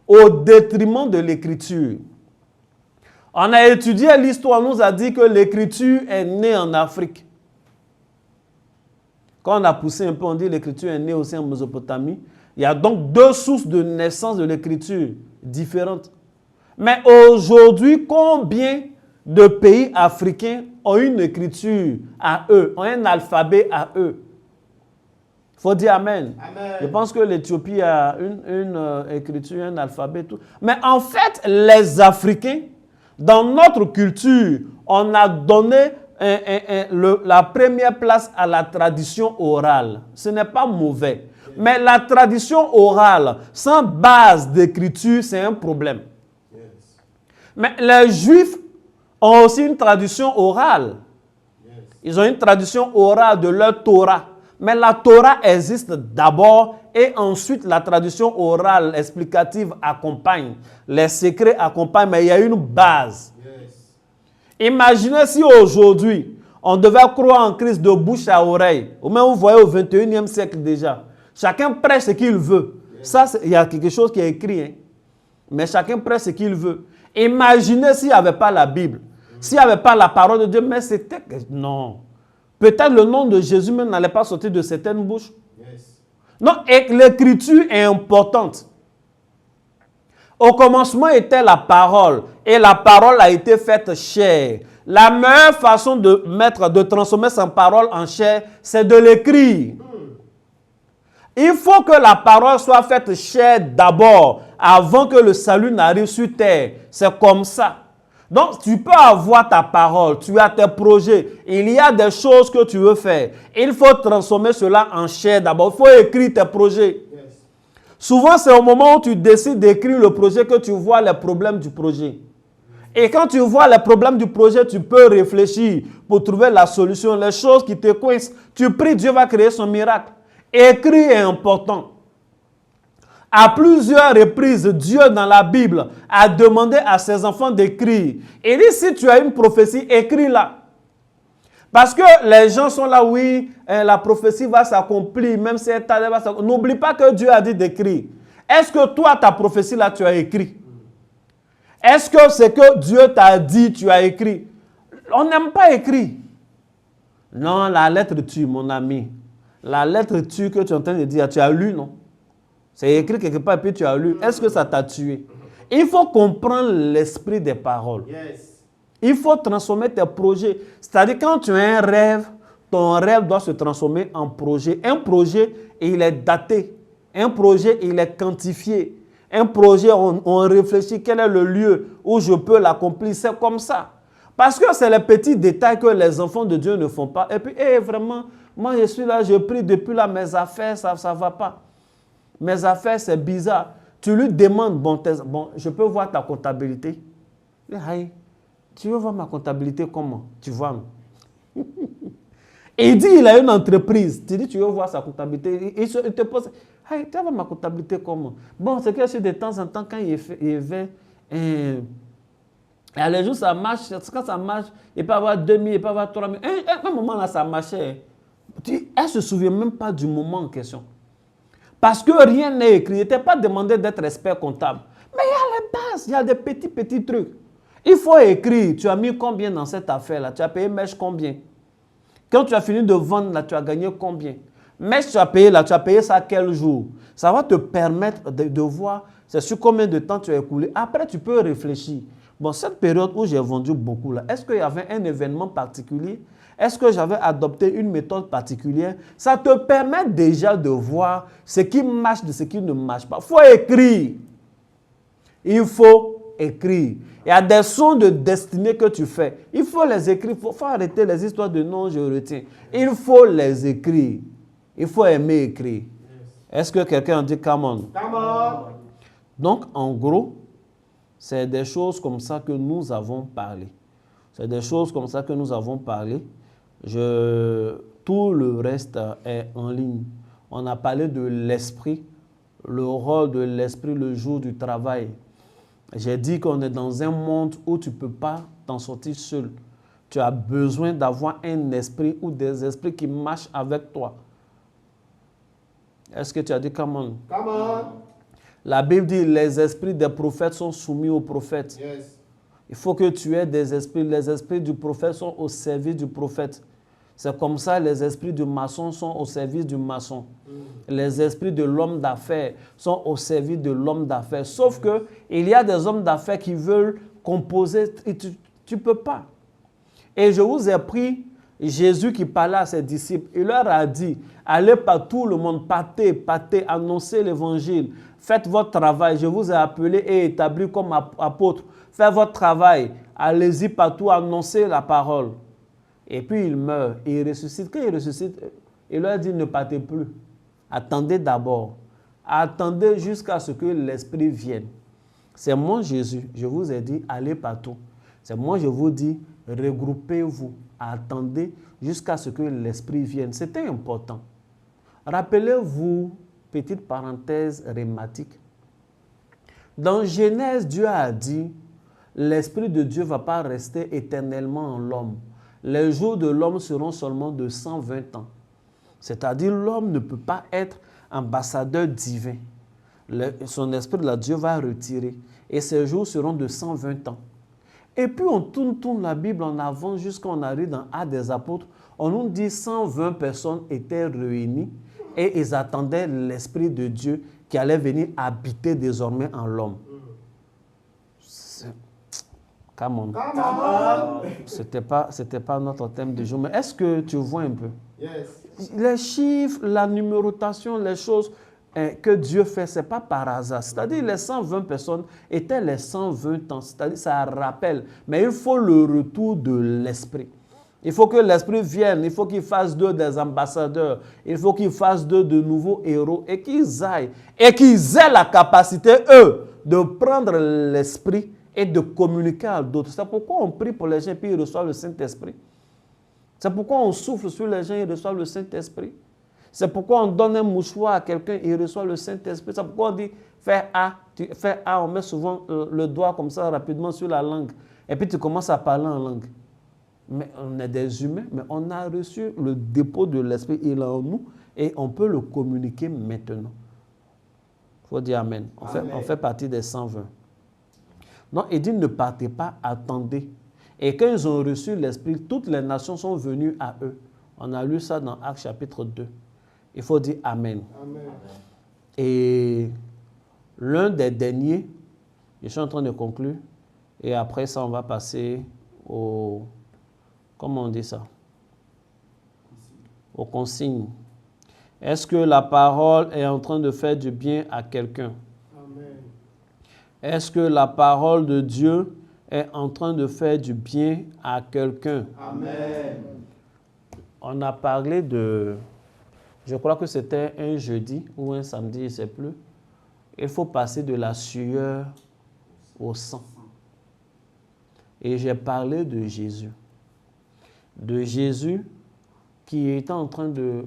au détriment de l'écriture. On a étudié l'histoire, on nous a dit que l'écriture est née en Afrique. Quand on a poussé un peu, on dit que l'écriture est née aussi en Mésopotamie. Il y a donc deux sources de naissance de l'écriture différentes. Mais aujourd'hui, combien de pays africains ont une écriture à eux, ont un alphabet à eux? Il faut dire Amen. Amen. Je pense que l'Éthiopie a une écriture, un alphabet, tout. Mais en fait, les Africains, dans notre culture, on a donné la première place à la tradition orale. Ce n'est pas mauvais. Mais la tradition orale, sans base d'écriture, c'est un problème. Mais les Juifs ont aussi une tradition orale. Ils ont une tradition orale de leur Torah. Mais la Torah existe d'abord et ensuite la tradition orale explicative accompagne. Les secrets accompagnent, mais il y a une base. Imaginez si aujourd'hui, on devait croire en Christ de bouche à oreille. Ou même vous voyez au 21e siècle déjà. Chacun prêche ce qu'il veut. Ça, il y a quelque chose qui est écrit. Hein? Mais chacun prêche ce qu'il veut. Imaginez s'il n'y avait pas la Bible. S'il n'y avait pas la parole de Dieu, mais c'était... Non. Peut-être le nom de Jésus même n'allait pas sortir de certaines bouches. Non, et l'écriture est importante. Au commencement était la parole. Et la parole a été faite chair. La meilleure façon de transformer sa parole en chair, c'est de l'écrire. Il faut que la parole soit faite chair d'abord, avant que le salut n'arrive sur terre. C'est comme ça. Donc, tu peux avoir ta parole, tu as tes projets, il y a des choses que tu veux faire. Il faut transformer cela en chair d'abord. Il faut écrire tes projets. Souvent, c'est au moment où tu décides d'écrire le projet que tu vois les problèmes du projet. Et quand tu vois les problèmes du projet, tu peux réfléchir pour trouver la solution. Les choses qui te coincent, tu pries, Dieu va créer son miracle. Écrire est important. À plusieurs reprises, Dieu dans la Bible a demandé à ses enfants d'écrire. Il dit, si tu as une prophétie, écris-la. Parce que les gens sont là, oui, la prophétie va s'accomplir, même si elle va s'accomplir. N'oublie pas que Dieu a dit d'écrire. Est-ce que toi, ta prophétie là, tu as écrit? Est-ce que ce que Dieu t'a dit, tu as écrit? On n'aime pas écrire. Non, la lettre tue, mon ami. La lettre tue que tu es en train de dire, tu as lu, non? C'est écrit quelque part et puis tu as lu. Est-ce que ça t'a tué? Il faut comprendre l'esprit des paroles. Yes. Il faut transformer tes projets. C'est-à-dire quand tu as un rêve, ton rêve doit se transformer en projet. Un projet, il est daté. Un projet, il est quantifié. Un projet, on réfléchit quel est le lieu où je peux l'accomplir. C'est comme ça. Parce que c'est les petits détails que les enfants de Dieu ne font pas. Et puis, vraiment, moi je suis là, je prie depuis là, mes affaires, ça ne va pas. Mes affaires, c'est bizarre. Tu lui demandes, bon, je peux voir ta comptabilité. Hey, tu veux voir ma comptabilité comment? Tu vois, non? Et il dit, il a une entreprise. Tu dis, tu veux voir sa comptabilité. Il te pose, hey, tu veux voir ma comptabilité comment? Bon, c'est que je suis de temps en temps, quand il fait les jours, ça marche. Quand ça marche, il peut avoir 2000, il peut avoir 3000. À un moment là, ça marchait. Elle ne se souvient même pas du moment en question. Parce que rien n'est écrit. Il n'était pas demandé d'être expert comptable. Mais il y a les bases, il y a des petits trucs. Il faut écrire. Tu as mis combien dans cette affaire-là? Tu as payé mèche combien? Quand tu as fini de vendre, là, tu as gagné combien? Mèche, tu as payé ça quel jour? Ça va te permettre de voir c'est sur combien de temps tu as écoulé. Après, tu peux réfléchir. Bon, cette période où j'ai vendu beaucoup, là, est-ce qu'il y avait un événement particulier? Est-ce que j'avais adopté une méthode particulière? Ça te permet déjà de voir ce qui marche de ce qui ne marche pas. Il faut écrire. Il faut écrire. Il y a des sons de destinée que tu fais. Il faut les écrire. Il faut arrêter les histoires de non, je retiens. Il faut les écrire. Il faut aimer écrire. Est-ce que quelqu'un dit come on? Come on. Donc, en gros, c'est des choses comme ça que nous avons parlé. C'est des choses comme ça que nous avons parlé. Tout le reste est en ligne. On a parlé de l'esprit, le rôle de l'esprit le jour du travail. J'ai dit qu'on est dans un monde où tu ne peux pas t'en sortir seul. Tu as besoin d'avoir un esprit ou des esprits qui marchent avec toi. Est-ce que tu as dit come on? Come on. La Bible dit les esprits des prophètes sont soumis aux prophètes. Yes. Il faut que tu aies des esprits. Les esprits du prophète sont au service du prophète. C'est comme ça les esprits du maçon sont au service du maçon. Les esprits de l'homme d'affaires sont au service de l'homme d'affaires. Sauf que il y a des hommes d'affaires qui veulent composer et tu ne peux pas. Et je vous ai pris Jésus qui parlait à ses disciples. Il leur a dit, allez par tout le monde, partez, annoncez l'évangile. Faites votre travail. Je vous ai appelé et établi comme apôtre. Faites votre travail. Allez-y partout, annoncez la parole. Et puis il meurt et il ressuscite. Quand il ressuscite, il leur dit ne partez plus. Attendez d'abord. Attendez jusqu'à ce que l'Esprit vienne. C'est moi Jésus. Je vous ai dit allez partout. C'est moi je vous dis regroupez-vous. Attendez jusqu'à ce que l'Esprit vienne. C'était important. Rappelez-vous, petite parenthèse rhématique. Dans Genèse, Dieu a dit l'Esprit de Dieu ne va pas rester éternellement en l'homme. Les jours de l'homme seront seulement de 120 ans. C'est-à-dire l'homme ne peut pas être ambassadeur divin. Son esprit de la Dieu va retirer. Et ces jours seront de 120 ans. Et puis on tourne la Bible en avant jusqu'à on arrive dans Actes des Apôtres. On nous dit 120 personnes étaient réunies et ils attendaient l'Esprit de Dieu qui allait venir habiter désormais en l'homme. Come on. Come on. C'était pas notre thème du jour, mais est-ce que tu vois un peu? Yes. Les chiffres, la numérotation, les choses que Dieu fait, ce n'est pas par hasard. C'est-à-dire les 120 personnes étaient les 120 ans. C'est-à-dire ça rappelle. Mais il faut le retour de l'Esprit. Il faut que l'Esprit vienne. Il faut qu'il fasse d'eux des ambassadeurs. Il faut qu'il fasse d'eux de nouveaux héros et qu'ils aillent. Et qu'ils aient la capacité, eux, de prendre l'Esprit et de communiquer à d'autres. C'est pourquoi on prie pour les gens et puis ils reçoivent le Saint-Esprit. C'est pourquoi on souffle sur les gens et ils reçoivent le Saint-Esprit. C'est pourquoi on donne un mouchoir à quelqu'un et il reçoit le Saint-Esprit. C'est pourquoi on dit fais A. On met souvent le doigt comme ça rapidement sur la langue. Et puis tu commences à parler en langue. Mais on est des humains, mais on a reçu le dépôt de l'Esprit. Il est en nous et on peut le communiquer maintenant. Il faut dire Amen. On fait partie des 120. Non, il dit ne partez pas, attendez. Et quand ils ont reçu l'Esprit, toutes les nations sont venues à eux. On a lu ça dans Actes chapitre 2. Il faut dire Amen. Amen. Et l'un des derniers, je suis en train de conclure, et après ça, on va passer au... Comment on dit ça? Aux consignes. Est-ce que la parole est en train de faire du bien à quelqu'un? Amen. Est-ce que la parole de Dieu est en train de faire du bien à quelqu'un? Amen. On a parlé de... Je crois que c'était un jeudi ou un samedi, je ne sais plus. Il faut passer de la sueur au sang. Et j'ai parlé de Jésus. De Jésus qui était en train de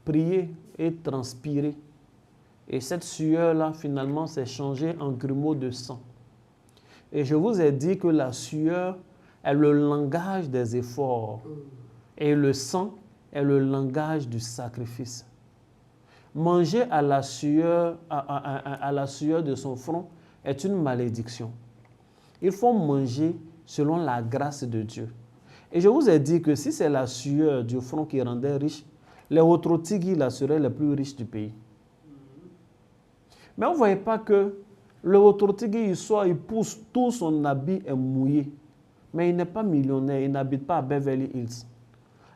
prier et transpirer. Et cette sueur-là, finalement, s'est changée en grumeaux de sang. Et je vous ai dit que la sueur est le langage des efforts. Et le sang est le langage du sacrifice. Manger à la sueur de son front est une malédiction. Il faut manger selon la grâce de Dieu. Et je vous ai dit que si c'est la sueur du front qui rendait riche, les Otrotigui là seraient les plus riches du pays. Mais vous ne voyez pas que le Otrotigui, il pousse, tout son habit est mouillé. Mais il n'est pas millionnaire, il n'habite pas à Beverly Hills.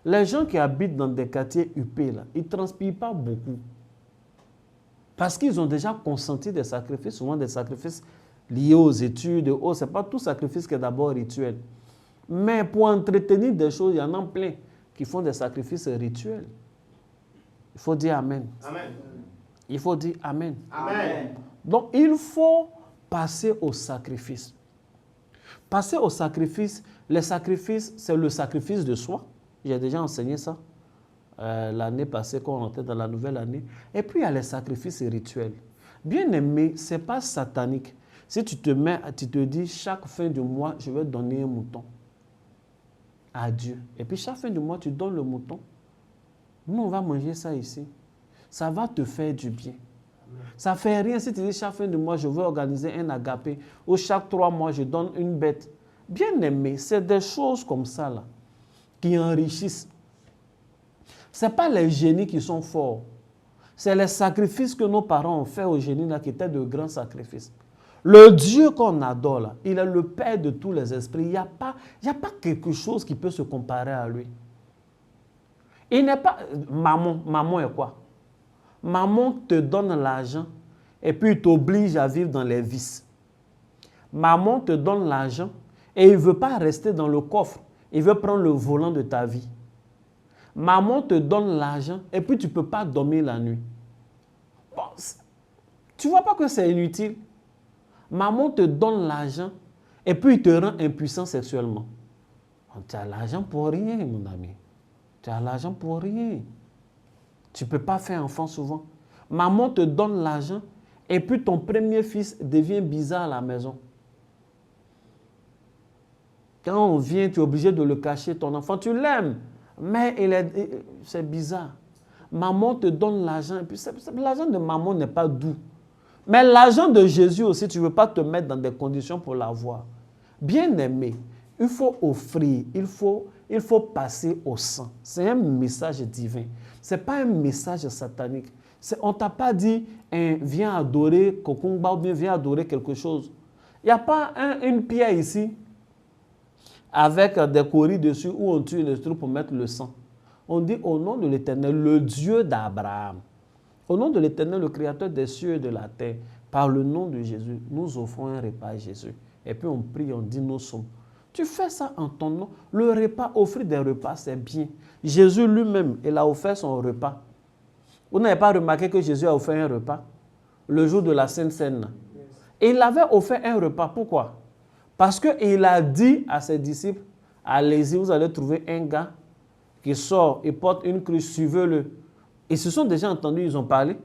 Les gens qui habitent dans des quartiers huppés, là, ils ne transpirent pas beaucoup. Parce qu'ils ont déjà consenti des sacrifices, souvent des sacrifices liés aux études. Ce n'est pas tout sacrifice qui est d'abord rituel. Mais pour entretenir des choses, il y en a plein qui font des sacrifices rituels. Il faut dire Amen. Amen. Il faut dire Amen. Amen. Donc, il faut passer au sacrifice. Passer au sacrifice, les sacrifices, c'est le sacrifice de soi. J'ai déjà enseigné ça l'année passée quand on était dans la nouvelle année. Et puis, il y a les sacrifices rituels. Bien aimé, ce n'est pas satanique. Si tu te dis, chaque fin du mois, je vais donner un mouton à Dieu. Et puis, chaque fin du mois, tu donnes le mouton. Nous, on va manger ça ici. Ça va te faire du bien. Ça ne fait rien si tu dis, chaque fin du mois, je veux organiser un agapé. Ou chaque 3 mois, je donne une bête. Bien aimé, c'est des choses comme ça, là, qui enrichissent. Ce n'est pas les génies qui sont forts. C'est les sacrifices que nos parents ont fait aux génies là, qui étaient de grands sacrifices. Le Dieu qu'on adore, là, il est le Père de tous les esprits. Il n'y a pas quelque chose qui peut se comparer à lui. Il n'est pas... Maman est quoi? Maman te donne l'argent et puis il t'oblige à vivre dans les vices. Maman te donne l'argent et il ne veut pas rester dans le coffre. Il veut prendre le volant de ta vie. Maman te donne l'argent et puis tu ne peux pas dormir la nuit. Bon, tu ne vois pas que c'est inutile? Maman te donne l'argent et puis il te rend impuissant sexuellement. Tu as l'argent pour rien, mon ami. Tu as l'argent pour rien. Tu ne peux pas faire enfant souvent. Maman te donne l'argent et puis ton premier fils devient bizarre à la maison. Quand on vient, tu es obligé de le cacher, ton enfant. Tu l'aimes, mais c'est bizarre. Maman te donne l'argent et puis l'argent de maman n'est pas doux. Mais l'argent de Jésus aussi, tu ne veux pas te mettre dans des conditions pour l'avoir. Bien aimé, il faut offrir, il faut passer au sang. C'est un message divin. Ce n'est pas un message satanique. On ne t'a pas dit, viens adorer Kokumba ou bien viens adorer quelque chose. Il n'y a pas une pierre ici avec des coris dessus où on tue les trucs pour mettre le sang. On dit au nom de l'Éternel, le Dieu d'Abraham. Au nom de l'Éternel, le Créateur des cieux et de la terre, par le nom de Jésus, nous offrons un repas à Jésus. Et puis on prie, on dit nous sommes. Tu fais ça en ton nom. Le repas, offrir des repas, c'est bien. Jésus lui-même, il a offert son repas. Vous n'avez pas remarqué que Jésus a offert un repas le jour de la Sainte Seine. Et il avait offert un repas. Pourquoi? Parce qu'il a dit à ses disciples, allez-y, vous allez trouver un gars qui sort, il porte une cruche, suivez-le. Ils se sont déjà entendus, ils ont parlé.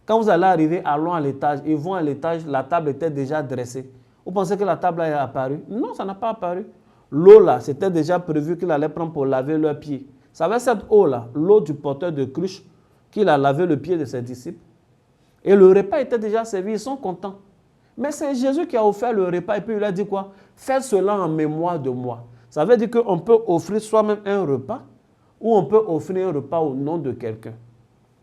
Quand vous allez arriver, allons à l'étage. Ils vont à l'étage, la table était déjà dressée. Vous pensez que la table est apparue? Non, ça n'a pas apparu. L'eau là, c'était déjà prévu qu'il allait prendre pour laver leurs pieds. Ça va cette eau là, l'eau du porteur de cruche, qu'il a lavé le pied de ses disciples. Et le repas était déjà servi, ils sont contents. Mais c'est Jésus qui a offert le repas et puis il a dit quoi? Faites cela en mémoire de moi. Ça veut dire qu'on peut offrir soi-même un repas Ou on peut offrir un repas au nom de quelqu'un.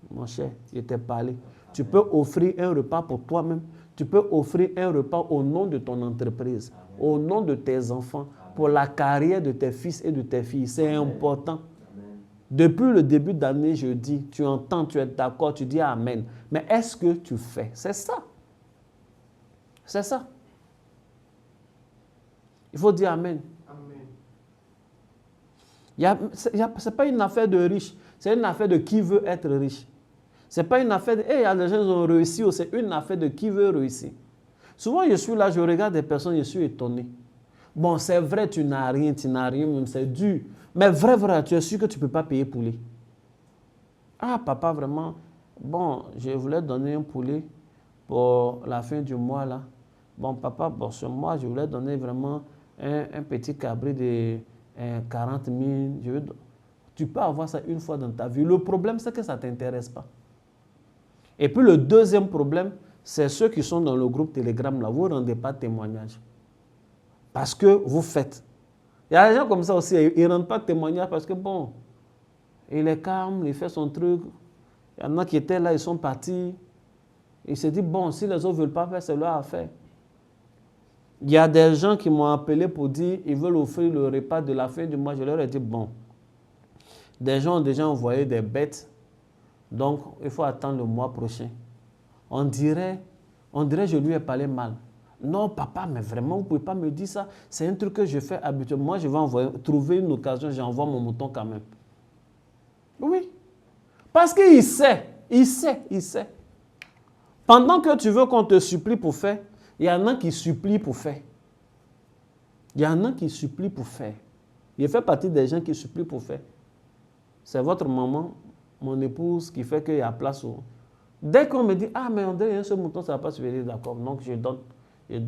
Mon cher, je t'ai parlé. Tu peux offrir un repas pour toi-même. Tu peux offrir un repas au nom de ton entreprise, au nom de tes enfants, pour la carrière de tes fils et de tes filles. C'est important. Depuis le début d'année, je dis, tu entends, tu es d'accord, tu dis Amen. Mais est-ce que tu fais? C'est ça. C'est ça. Il faut dire Amen. Ce n'est pas une affaire de riche, c'est une affaire de qui veut être riche. Ce n'est pas une affaire de, il y a des gens qui ont réussi, c'est une affaire de qui veut réussir. Souvent, je suis là, je regarde des personnes, je suis étonné. Bon, c'est vrai, tu n'as rien, même c'est dur. Mais vrai, tu es sûr que tu ne peux pas payer poulet. Ah, papa, vraiment, bon, je voulais donner un poulet pour la fin du mois, là. Bon, papa, bon, ce mois, je voulais donner vraiment un petit cabri de 40 000. Tu peux avoir ça une fois dans ta vie. Le problème, c'est que ça ne t'intéresse pas. Et puis, le deuxième problème, c'est ceux qui sont dans le groupe Telegram, là, vous ne rendez pas témoignage. Parce que vous faites. Il y a des gens comme ça aussi, ils ne rendent pas témoignage parce que bon, il est calme, il fait son truc. Il y en a qui étaient là, ils sont partis. Il se dit, bon, si les autres ne veulent pas faire, c'est leur affaire. Il y a des gens qui m'ont appelé pour dire, ils veulent offrir le repas de la fin du mois. Je leur ai dit, bon, des gens ont déjà envoyé des bêtes, donc il faut attendre le mois prochain. On dirait, je lui ai parlé mal. Non, papa, mais vraiment, vous ne pouvez pas me dire ça. C'est un truc que je fais habituellement. Moi, je vais trouver une occasion, j'envoie mon mouton quand même. Oui. Parce qu'il sait. Pendant que tu veux qu'on te supplie pour faire, il y en a qui supplient pour faire. Il fait partie des gens qui supplient pour faire. C'est votre maman, mon épouse, qui fait qu'il y a place. Dès qu'on me dit, ah, mais on donne ce mouton, ça ne va pas suffire, d'accord. Donc, je donne. Elle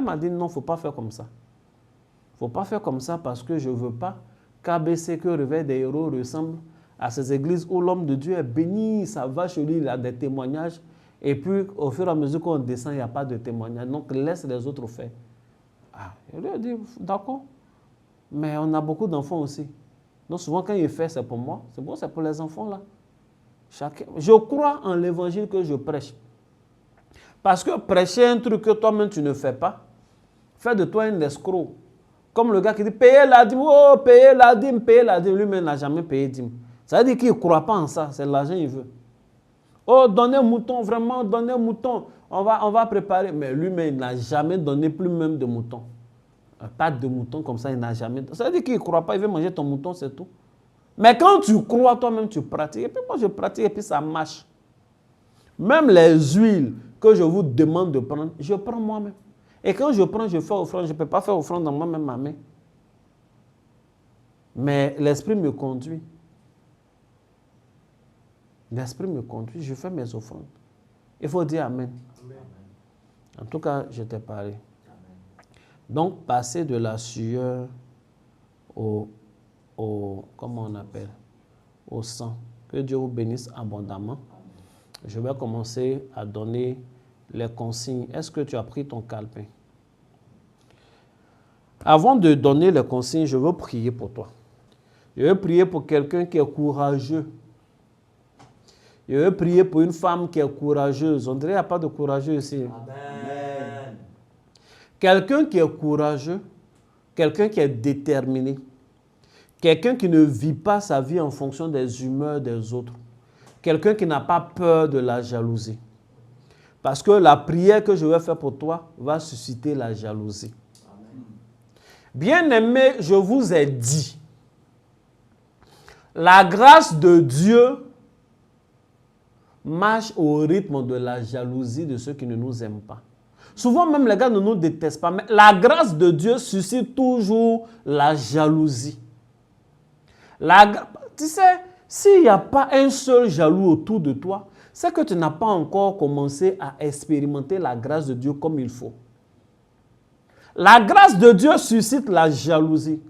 m'a dit, non, il ne faut pas faire comme ça. Il ne faut pas faire comme ça parce que je ne veux pas qu'ABC, que Réveil des héros, ressemble à ces églises où l'homme de Dieu est béni, ça va chez lui, il a des témoignages. Et puis, au fur et à mesure qu'on descend, il n'y a pas de témoignages. Donc, laisse les autres faire. Ah, je lui ai dit, d'accord. Mais on a beaucoup d'enfants aussi. Donc, souvent, quand il fait, c'est pour moi. C'est bon, c'est pour les enfants, là. Je crois en l'évangile que je prêche. Parce que prêcher un truc que toi-même tu ne fais pas, fait de toi un escroc. Comme le gars qui dit, payez la dîme, oh, payez la dîme. Lui-même n'a jamais payé dîme. Ça veut dire qu'il ne croit pas en ça, c'est l'argent qu'il veut. Oh, donnez un mouton, vraiment, donnez un mouton. On va préparer. Mais lui-même, il n'a jamais donné plus même de mouton. Pas de mouton comme ça, il n'a jamais donné. Ça veut dire qu'il ne croit pas, il veut manger ton mouton, c'est tout. Mais quand tu crois, toi-même, tu pratiques. Et puis moi, je pratique et puis ça marche. Même les huiles que je vous demande de prendre, je prends moi-même. Et quand je prends, je fais offrande. Je ne peux pas faire offrande dans moi-même ma main. Mais l'Esprit me conduit. L'Esprit me conduit, je fais mes offrandes. Il faut dire Amen. Amen. En tout cas, je t'ai parlé. Amen. Donc, passer de la sueur au comment on appelle, au sang. Que Dieu vous bénisse abondamment. Je vais commencer à donner les consignes. Est-ce que tu as pris ton calepin? Avant de donner les consignes, je veux prier pour toi. Je veux prier pour quelqu'un qui est courageux. Je veux prier pour une femme qui est courageuse. On dirait qu'il n'y a pas de courageux ici. Amen. Quelqu'un qui est courageux, quelqu'un qui est déterminé, quelqu'un qui ne vit pas sa vie en fonction des humeurs des autres. Quelqu'un qui n'a pas peur de la jalousie. Parce que la prière que je vais faire pour toi va susciter la jalousie. Amen. Bien-aimés, je vous ai dit, la grâce de Dieu marche au rythme de la jalousie de ceux qui ne nous aiment pas. Souvent même les gars ne nous détestent pas, mais la grâce de Dieu suscite toujours la jalousie. Tu sais, s'il n'y a pas un seul jaloux autour de toi, c'est que tu n'as pas encore commencé à expérimenter la grâce de Dieu comme il faut. La grâce de Dieu suscite la jalousie.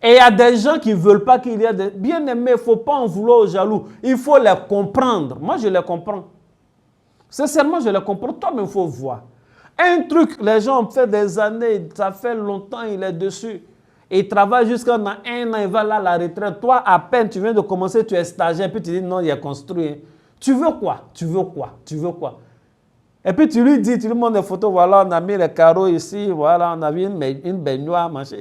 Et il y a des gens qui ne veulent pas qu'il y ait des bien-aimés. Il ne faut pas en vouloir aux jaloux. Il faut les comprendre. Moi, je les comprends. Sincèrement, je les comprends. Toi, mais il faut voir. Un truc, les gens ont fait des années, ça fait longtemps, il est dessus. Il travaille jusqu'à 1 an, il va là à la retraite. Toi, à peine, tu viens de commencer, tu es stagiaire, puis tu dis non, il est construit. Tu veux quoi? Tu veux quoi? Tu veux quoi? Et puis tu lui dis, tu lui montres des photos, voilà, on a mis les carreaux ici, voilà, on a mis une baignoire, machin.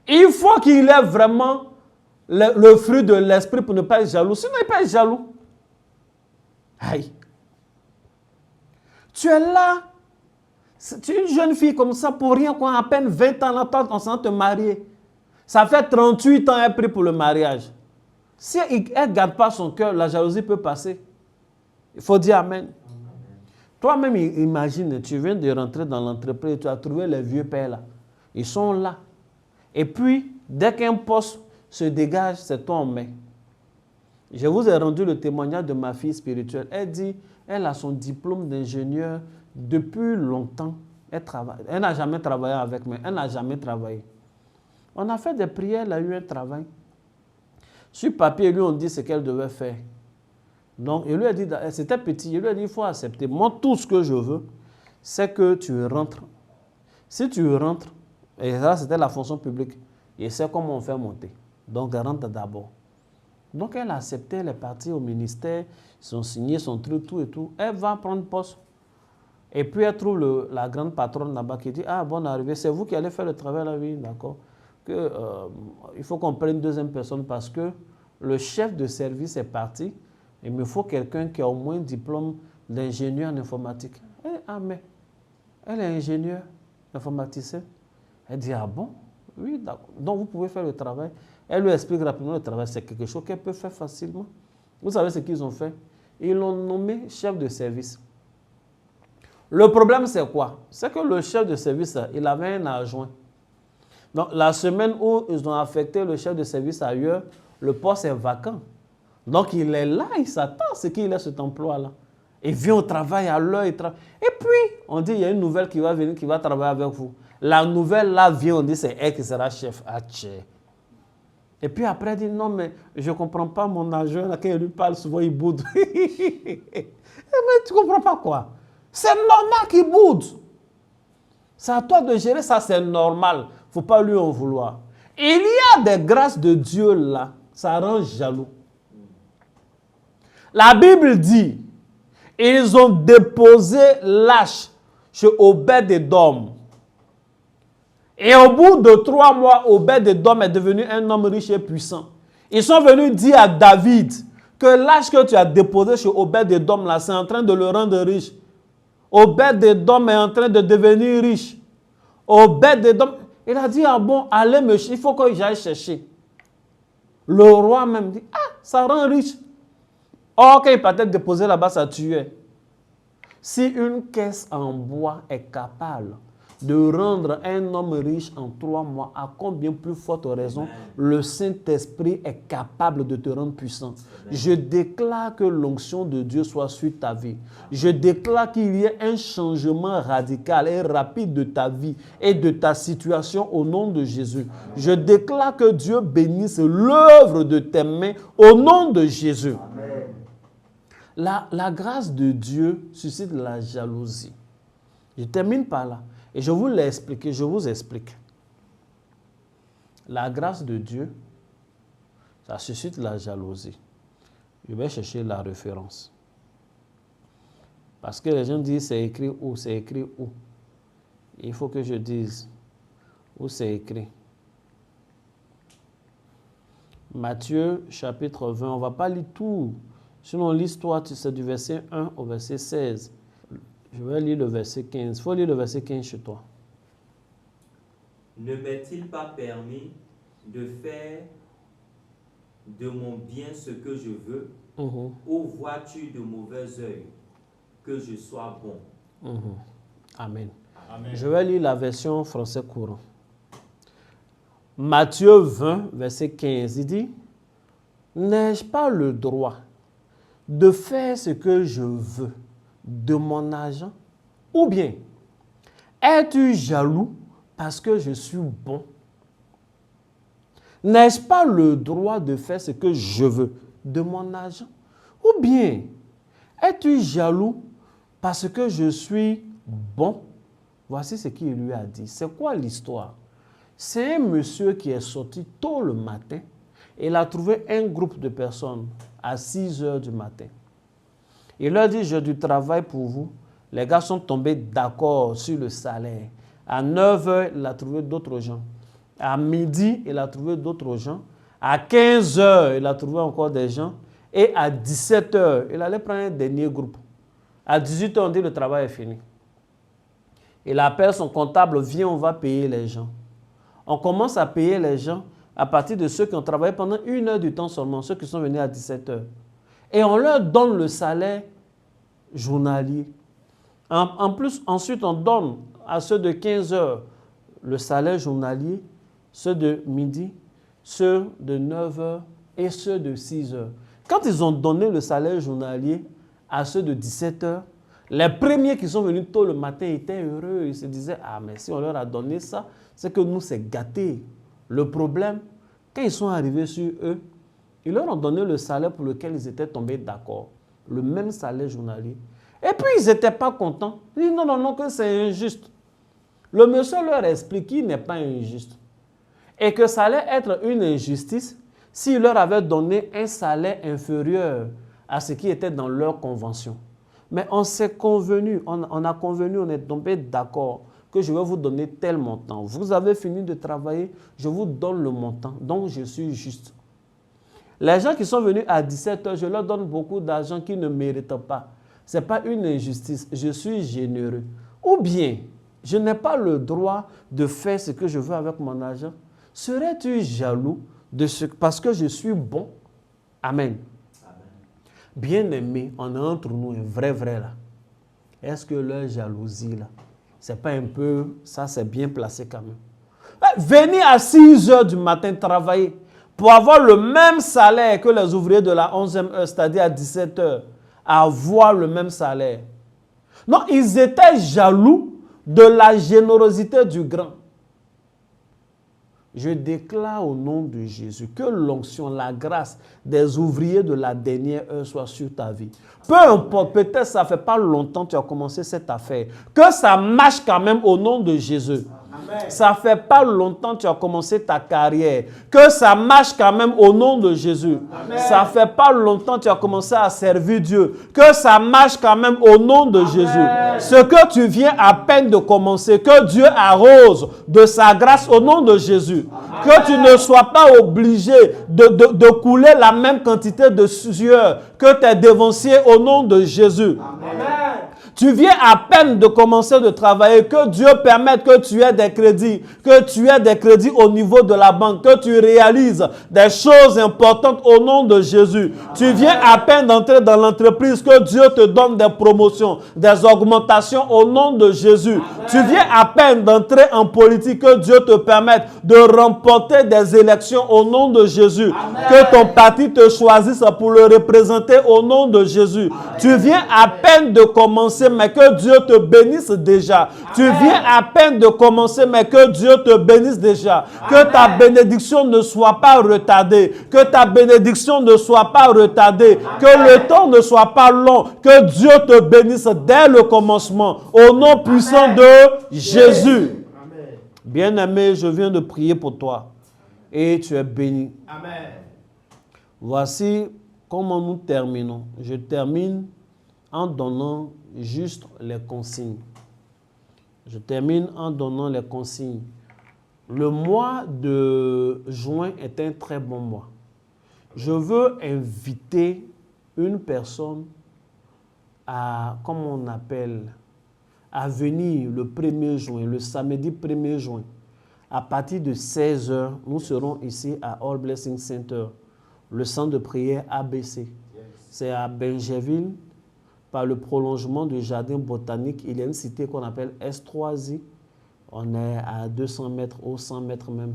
Il faut qu'il ait vraiment le fruit de l'esprit pour ne pas être jaloux. Sinon, il peut être jaloux. Aïe. Tu es là, tu es une jeune fille comme ça, pour rien, quoi, à peine 20 ans, là, on s'en te marier. Ça fait 38 ans qu'elle prie pour le mariage. Si elle ne garde pas son cœur, la jalousie peut passer. Il faut dire Amen. Toi-même, imagine, tu viens de rentrer dans l'entreprise, tu as trouvé les vieux pères là. Ils sont là. Et puis, dès qu'un poste se dégage, c'est toi en main. Je vous ai rendu le témoignage de ma fille spirituelle. Elle dit, elle a son diplôme d'ingénieur depuis longtemps. Elle n'a jamais travaillé avec moi. Elle n'a jamais travaillé. On a fait des prières, elle a eu un travail. Sur papier, lui, on dit ce qu'elle devait faire. Donc, il lui a dit, c'était petit, il lui a dit, il faut accepter. Moi, tout ce que je veux, c'est que tu rentres. Si tu rentres, et ça, c'était la fonction publique, et c'est comment on fait monter. Donc, rentre d'abord. Donc, elle a accepté, elle est partie au ministère, ils ont signé son truc, tout et tout. Elle va prendre poste. Et puis, elle trouve la grande patronne là-bas qui dit, ah, bonne arrivée, c'est vous qui allez faire le travail là, oui, d'accord. Il faut qu'on prenne une deuxième personne parce que le chef de service est parti. Il me faut quelqu'un qui a au moins un diplôme d'ingénieur en informatique. Ah, mais elle est ingénieure informaticienne. Elle dit, ah bon? Oui, d'accord. Donc, vous pouvez faire le travail. Elle lui explique rapidement le travail. C'est quelque chose qu'elle peut faire facilement. Vous savez ce qu'ils ont fait? Ils l'ont nommé chef de service. Le problème, c'est quoi? C'est que le chef de service, il avait un adjoint. Donc, la semaine où ils ont affecté le chef de service ailleurs, le poste est vacant. Donc, il est là, il s'attend à ce qu'il ait cet emploi-là. Il vient au travail à l'heure. Et puis, on dit, il y a une nouvelle qui va venir, qui va travailler avec vous. La nouvelle, là, vient, on dit, c'est elle qui sera chef. Ah, tchè. Et puis après, il dit, non, mais je ne comprends pas mon agent. Quand il lui parle, souvent, il boude. Mais tu ne comprends pas quoi? C'est normal qu'il boude. C'est à toi de gérer ça, c'est normal. Il ne faut pas lui en vouloir. Il y a des grâces de Dieu là, ça rend jaloux. La Bible dit, ils ont déposé l'âge chez Obed-Édom. Et au bout de 3 mois, Obed-Édom est devenu un homme riche et puissant. Ils sont venus dire à David que l'âge que tu as déposé chez Obed-Édom là, c'est en train de le rendre riche. Obed-Édom est en train de devenir riche. Obed-Édom, il a dit, ah bon, allez me chercher, il faut que j'aille chercher. Le roi même dit, ah, ça rend riche. Or, quand il partait déposer là-bas, ça tuait. Si une caisse en bois est capable de rendre un homme riche en 3 mois, à combien plus forte raison le Saint-Esprit est capable de te rendre puissant. Je déclare que l'onction de Dieu soit sur ta vie. Je déclare qu'il y ait un changement radical et rapide de ta vie et de ta situation au nom de Jésus. Je déclare que Dieu bénisse l'œuvre de tes mains au nom de Jésus. La grâce de Dieu suscite la jalousie. Je termine par là. Et je vous l'ai expliqué, je vous explique. La grâce de Dieu, ça suscite la jalousie. Je vais chercher la référence. Parce que les gens disent c'est écrit où, c'est écrit où. Il faut que je dise où c'est écrit. Matthieu chapitre 20, on ne va pas lire tout. Sinon l'histoire, c'est du verset 1 au verset 16. Je vais lire le verset 15. Il faut lire le verset 15 chez toi. Ne m'est-il pas permis de faire de mon bien ce que je veux, ou vois-tu de mauvais œil que je sois bon? Amen. Amen. Je vais lire la version français courant. Matthieu 20, verset 15, il dit, n'ai-je pas le droit de faire ce que je veux de mon argent? Ou bien, es-tu jaloux parce que je suis bon? N'ai-je pas le droit de faire ce que je veux de mon argent? Ou bien, es-tu jaloux parce que je suis bon? Voici ce qu'il lui a dit. C'est quoi l'histoire? C'est un monsieur qui est sorti tôt le matin. Il a trouvé un groupe de personnes à 6 heures du matin. Il leur dit, j'ai du travail pour vous. Les gars sont tombés d'accord sur le salaire. À 9 heures, il a trouvé d'autres gens. À midi, il a trouvé d'autres gens. À 15 heures, il a trouvé encore des gens. Et à 17 heures, il allait prendre un dernier groupe. À 18 heures, on dit le travail est fini. Il appelle son comptable, viens, on va payer les gens. On commence à payer les gens à partir de ceux qui ont travaillé pendant 1 heure du temps seulement, ceux qui sont venus à 17 heures. Et on leur donne le salaire journalier. En plus, ensuite, on donne à ceux de 15 heures le salaire journalier, ceux de midi, ceux de 9 heures et ceux de 6 heures. Quand ils ont donné le salaire journalier à ceux de 17 heures, les premiers qui sont venus tôt le matin étaient heureux. Ils se disaient, ah mais si on leur a donné ça, c'est que nous, c'est gâté. Le problème, quand ils sont arrivés sur eux, ils leur ont donné le salaire pour lequel ils étaient tombés d'accord. Le même salaire journalier. Et puis, ils n'étaient pas contents. Ils disent, non, non, non, que c'est injuste. Le monsieur leur explique qu'il n'est pas injuste. Et que ça allait être une injustice s'il leur avait donné un salaire inférieur à ce qui était dans leur convention. Mais on s'est convenu, on a convenu, on est tombé d'accord que je vais vous donner tel montant. Vous avez fini de travailler, je vous donne le montant. Donc, je suis juste. Les gens qui sont venus à 17 heures, je leur donne beaucoup d'argent qu'ils ne méritent pas. Ce n'est pas une injustice, je suis généreux. Ou bien, je n'ai pas le droit de faire ce que je veux avec mon argent. Serais-tu jaloux de ce, parce que je suis bon? Amen. Bien-aimé, on a entre nous un vrai là. Est-ce que leur jalousie là, c'est pas un peu, ça c'est bien placé quand même. Venir à 6 heures du matin travailler pour avoir le même salaire que les ouvriers de la 11e heure, c'est-à-dire à 17 heures, avoir le même salaire. Non, ils étaient jaloux de la générosité du grand. Je déclare au nom de Jésus que l'onction, la grâce des ouvriers de la dernière heure soit sur ta vie. Peu importe, peut-être ça ne fait pas longtemps que tu as commencé cette affaire. Que ça marche quand même au nom de Jésus. Amen. Ça ne fait pas longtemps que tu as commencé ta carrière. Que ça marche quand même au nom de Jésus. Amen. Ça ne fait pas longtemps que tu as commencé à servir Dieu. Que ça marche quand même au nom de Amen. Jésus. Ce que tu viens à peine de commencer, que Dieu arrose de sa grâce au nom de Jésus. Amen. Que tu ne sois pas obligé de couler la même quantité de sueur que tes dévanciers au nom de Jésus. Amen. Tu viens à peine de commencer de travailler, que Dieu permette que tu aies des crédits, au niveau de la banque, que tu réalises des choses importantes au nom de Jésus. Amen. Tu viens à peine d'entrer dans l'entreprise, que Dieu te donne des promotions, des augmentations au nom de Jésus. Amen. Tu viens à peine d'entrer en politique, que Dieu te permette de remporter des élections au nom de Jésus. Amen. Que ton parti te choisisse pour le représenter au nom de Jésus. Amen. Tu viens à peine de commencer, mais que Dieu te bénisse déjà. Amen. Tu viens à peine de commencer, mais que Dieu te bénisse déjà. Amen. Que ta bénédiction ne soit pas retardée. Que ta bénédiction ne soit pas retardée. Amen. Que le temps ne soit pas long. Que Dieu te bénisse dès le commencement. Au nom puissant Amen. De Jésus. Amen. Bien-aimé, je viens de prier pour toi. Et tu es béni. Amen. Voici comment nous terminons. Je termine en donnant juste les consignes. Je termine en donnant les consignes. Le mois de juin est un très bon mois. Je veux inviter une personne à, comment on appelle, à venir le 1er juin, le samedi 1er juin. À partir de 16 h, nous serons ici à All Blessing Center, le centre de prière ABC. Yes. C'est à Benjerville. Par le prolongement du jardin botanique, il y a une cité qu'on appelle S3I. On est à 200 mètres ou 100 mètres même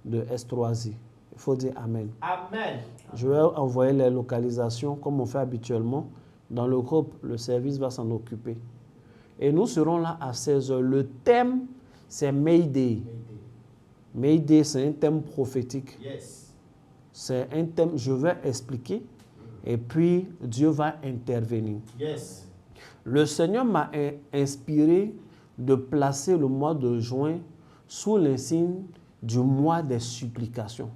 de S3I. Il faut dire Amen. Amen. Je vais envoyer les localisations comme on fait habituellement. Dans le groupe, le service va s'en occuper. Et nous serons là à 16 h. Le thème, c'est Mayday. Mayday, c'est un thème prophétique. Yes. C'est un thème, je vais expliquer. Et puis, Dieu va intervenir. Yes. Le Seigneur m'a inspiré de placer le mois de juin sous l'insigne du mois des supplications.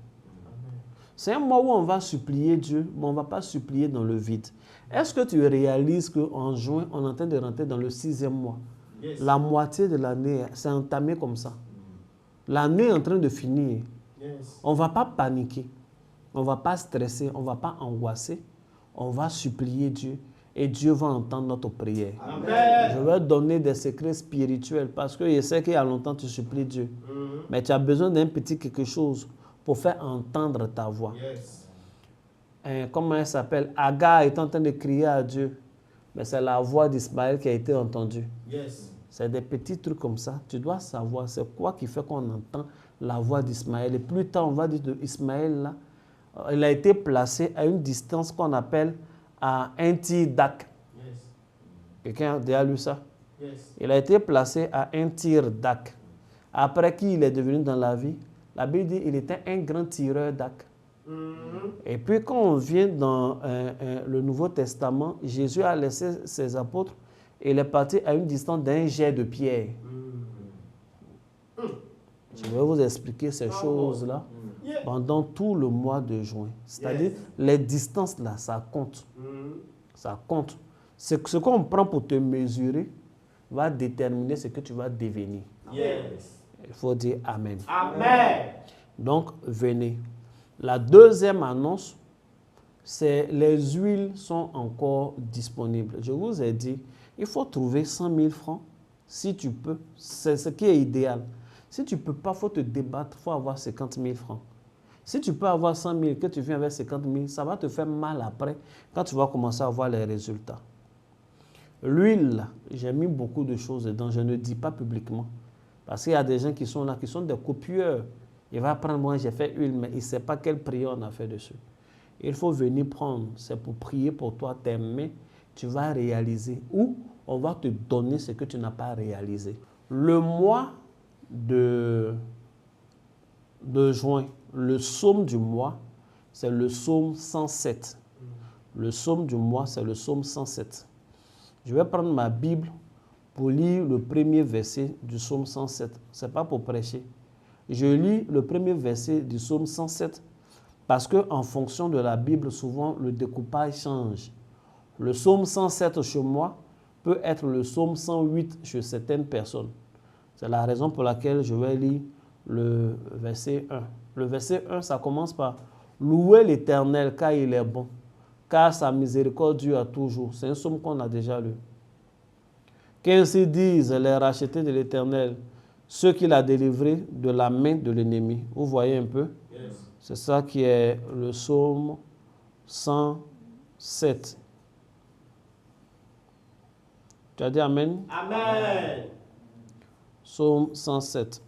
C'est un mois où on va supplier Dieu, mais on ne va pas supplier dans le vide. Est-ce que tu réalises qu'en juin, on est en train de rentrer dans le 6e mois? Yes. La moitié de l'année, c'est entamé comme ça. L'année est en train de finir. Yes. On ne va pas paniquer, on ne va pas stresser, on ne va pas angoisser. On va supplier Dieu et Dieu va entendre notre prière. Amen. Je vais donner des secrets spirituels parce que je sais qu'il y a longtemps tu supplies Dieu. Mais tu as besoin d'un petit quelque chose pour faire entendre ta voix. Yes. Comment elle s'appelle? Agar est en train de crier à Dieu. Mais c'est la voix d'Ismaël qui a été entendue. Yes. C'est des petits trucs comme ça. Tu dois savoir c'est quoi qui fait qu'on entend la voix d'Ismaël. Et plus tard, on va dire d'Ismaël là, il a été placé à une distance qu'on appelle à un tir d'Ak. Yes. Quelqu'un a déjà lu ça? Yes. Il a été placé à un tir d'Ak. Après qui il est devenu dans la vie? La Bible dit qu'il était un grand tireur d'Ak. Et puis quand on vient dans le Nouveau Testament, Jésus a laissé ses apôtres et il est parti à une distance d'un jet de pierre. Je vais vous expliquer ces choses-là pendant tout le mois de juin. C'est-à-dire, les distances là, ça compte. Ça compte. Ce qu'on prend pour te mesurer va déterminer ce que tu vas devenir. Yes. Il faut dire Amen. Amen. Donc, venez. La deuxième annonce, c'est les huiles sont encore disponibles. Je vous ai dit, il faut trouver 100 000 francs si tu peux. C'est ce qui est idéal. Si tu ne peux pas, il faut te débattre, il faut avoir 50 000 francs. Si tu peux avoir 100 000, que tu viens avec 50 000, ça va te faire mal après quand tu vas commencer à voir les résultats. L'huile, j'ai mis beaucoup de choses dedans, je ne dis pas publiquement. Parce qu'il y a des gens qui sont là, qui sont des copieurs. Il va prendre, moi j'ai fait huile, mais il ne sait pas quelle prière on a fait dessus. Il faut venir prendre, c'est pour prier pour toi, tes mains, tu vas réaliser. Ou on va te donner ce que tu n'as pas réalisé. Le mois de juin, le psaume du mois, c'est le psaume 107. Le psaume du mois, c'est le psaume 107. Je vais prendre ma Bible pour lire le premier verset du psaume 107. Ce n'est pas pour prêcher. Je lis le premier verset du psaume 107 parce qu'en fonction de la Bible, souvent, le découpage change. Le psaume 107 chez moi peut être le psaume 108 chez certaines personnes. C'est la raison pour laquelle je vais lire le verset 1. Le verset 1, ça commence par « Louez l'Éternel car il est bon, car sa miséricorde dure à toujours ». C'est un psaume qu'on a déjà lu. Qu'ainsi disent les rachetés de l'Éternel, ceux qu'il a délivrés de la main de l'ennemi. Vous voyez un peu? Yes. C'est ça qui est le psaume 107. Tu as dit Amen? Amen. Psaume 107.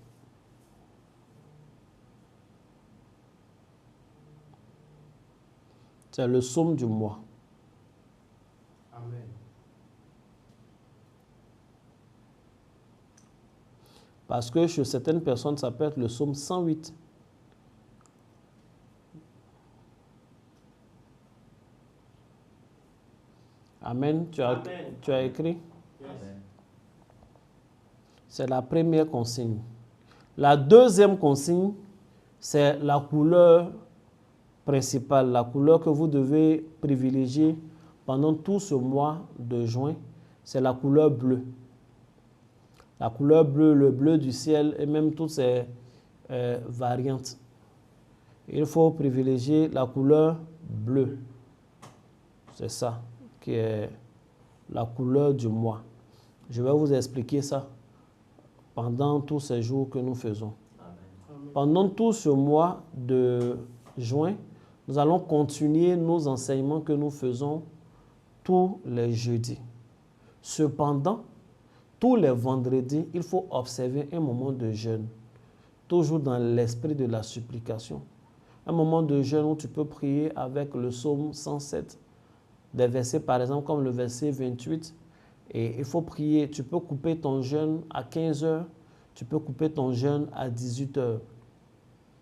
C'est le psaume du mois. Amen. Parce que chez certaines personnes, ça peut être le psaume 108. Amen. Tu as écrit? Yes. C'est la première consigne. La deuxième consigne, c'est la couleur principale, la couleur que vous devez privilégier pendant tout ce mois de juin, c'est la couleur bleue. La couleur bleue, le bleu du ciel et même toutes ces variantes. Il faut privilégier la couleur bleue. C'est ça qui est la couleur du mois. Je vais vous expliquer ça pendant tous ces jours que nous faisons. Amen. Pendant tout ce mois de juin, nous allons continuer nos enseignements que nous faisons tous les jeudis. Cependant, tous les vendredis, il faut observer un moment de jeûne, toujours dans l'esprit de la supplication. Un moment de jeûne où tu peux prier avec le psaume 107, des versets par exemple comme le verset 28. Et il faut prier, tu peux couper ton jeûne à 15 heures, tu peux couper ton jeûne à 18 heures.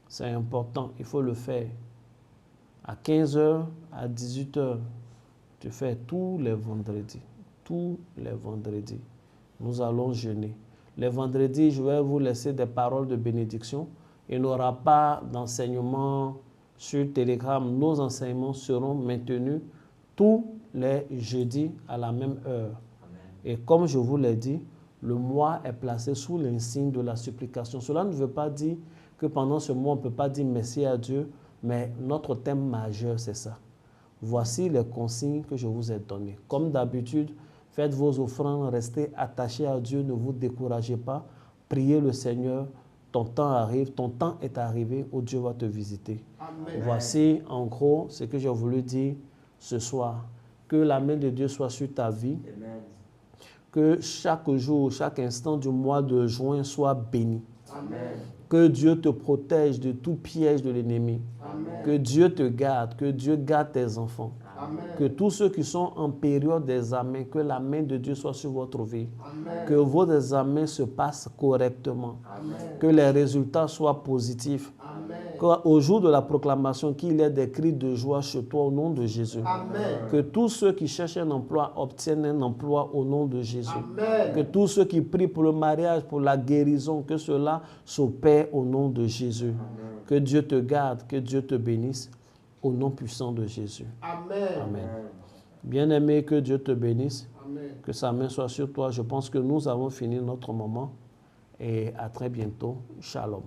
C'est important, il faut le faire. À 15 heures, à 18 heures, tu fais tous les vendredis. Tous les vendredis, nous allons jeûner. Les vendredis, je vais vous laisser des paroles de bénédiction. il n'y aura pas d'enseignement sur Telegram. Nos enseignements seront maintenus tous les jeudis à la même heure. Amen. Et comme je vous l'ai dit, le mois est placé sous l'insigne de la supplication. Cela ne veut pas dire que pendant ce mois, on ne peut pas dire merci à Dieu, mais notre thème majeur, c'est ça. Voici les consignes que je vous ai données. Comme d'habitude, faites vos offrandes, restez attachés à Dieu, ne vous découragez pas. Priez le Seigneur, ton temps arrive, ton temps est arrivé où Dieu va te visiter. Amen. Voici en gros ce que j'ai voulu dire ce soir. Que la main de Dieu soit sur ta vie. Amen. Que chaque jour, chaque instant du mois de juin soit béni. Amen. Que Dieu te protège de tout piège de l'ennemi. Amen. Que Dieu te garde, que Dieu garde tes enfants. Amen. Que tous ceux qui sont en période d'examen, que la main de Dieu soit sur votre vie. Amen. Que vos examens se passent correctement. Amen. Que les résultats soient positifs. Amen. Qu'au jour de la proclamation, qu'il y ait des cris de joie chez toi au nom de Jésus. Amen. Que tous ceux qui cherchent un emploi obtiennent un emploi au nom de Jésus. Amen. Que tous ceux qui prient pour le mariage, pour la guérison, que cela s'opère au nom de Jésus. Amen. Que Dieu te garde, que Dieu te bénisse au nom puissant de Jésus. Amen. Amen. Bien-aimé, que Dieu te bénisse, Amen. que sa main soit sur toi. Je pense que nous avons fini notre moment et à très bientôt. Shalom.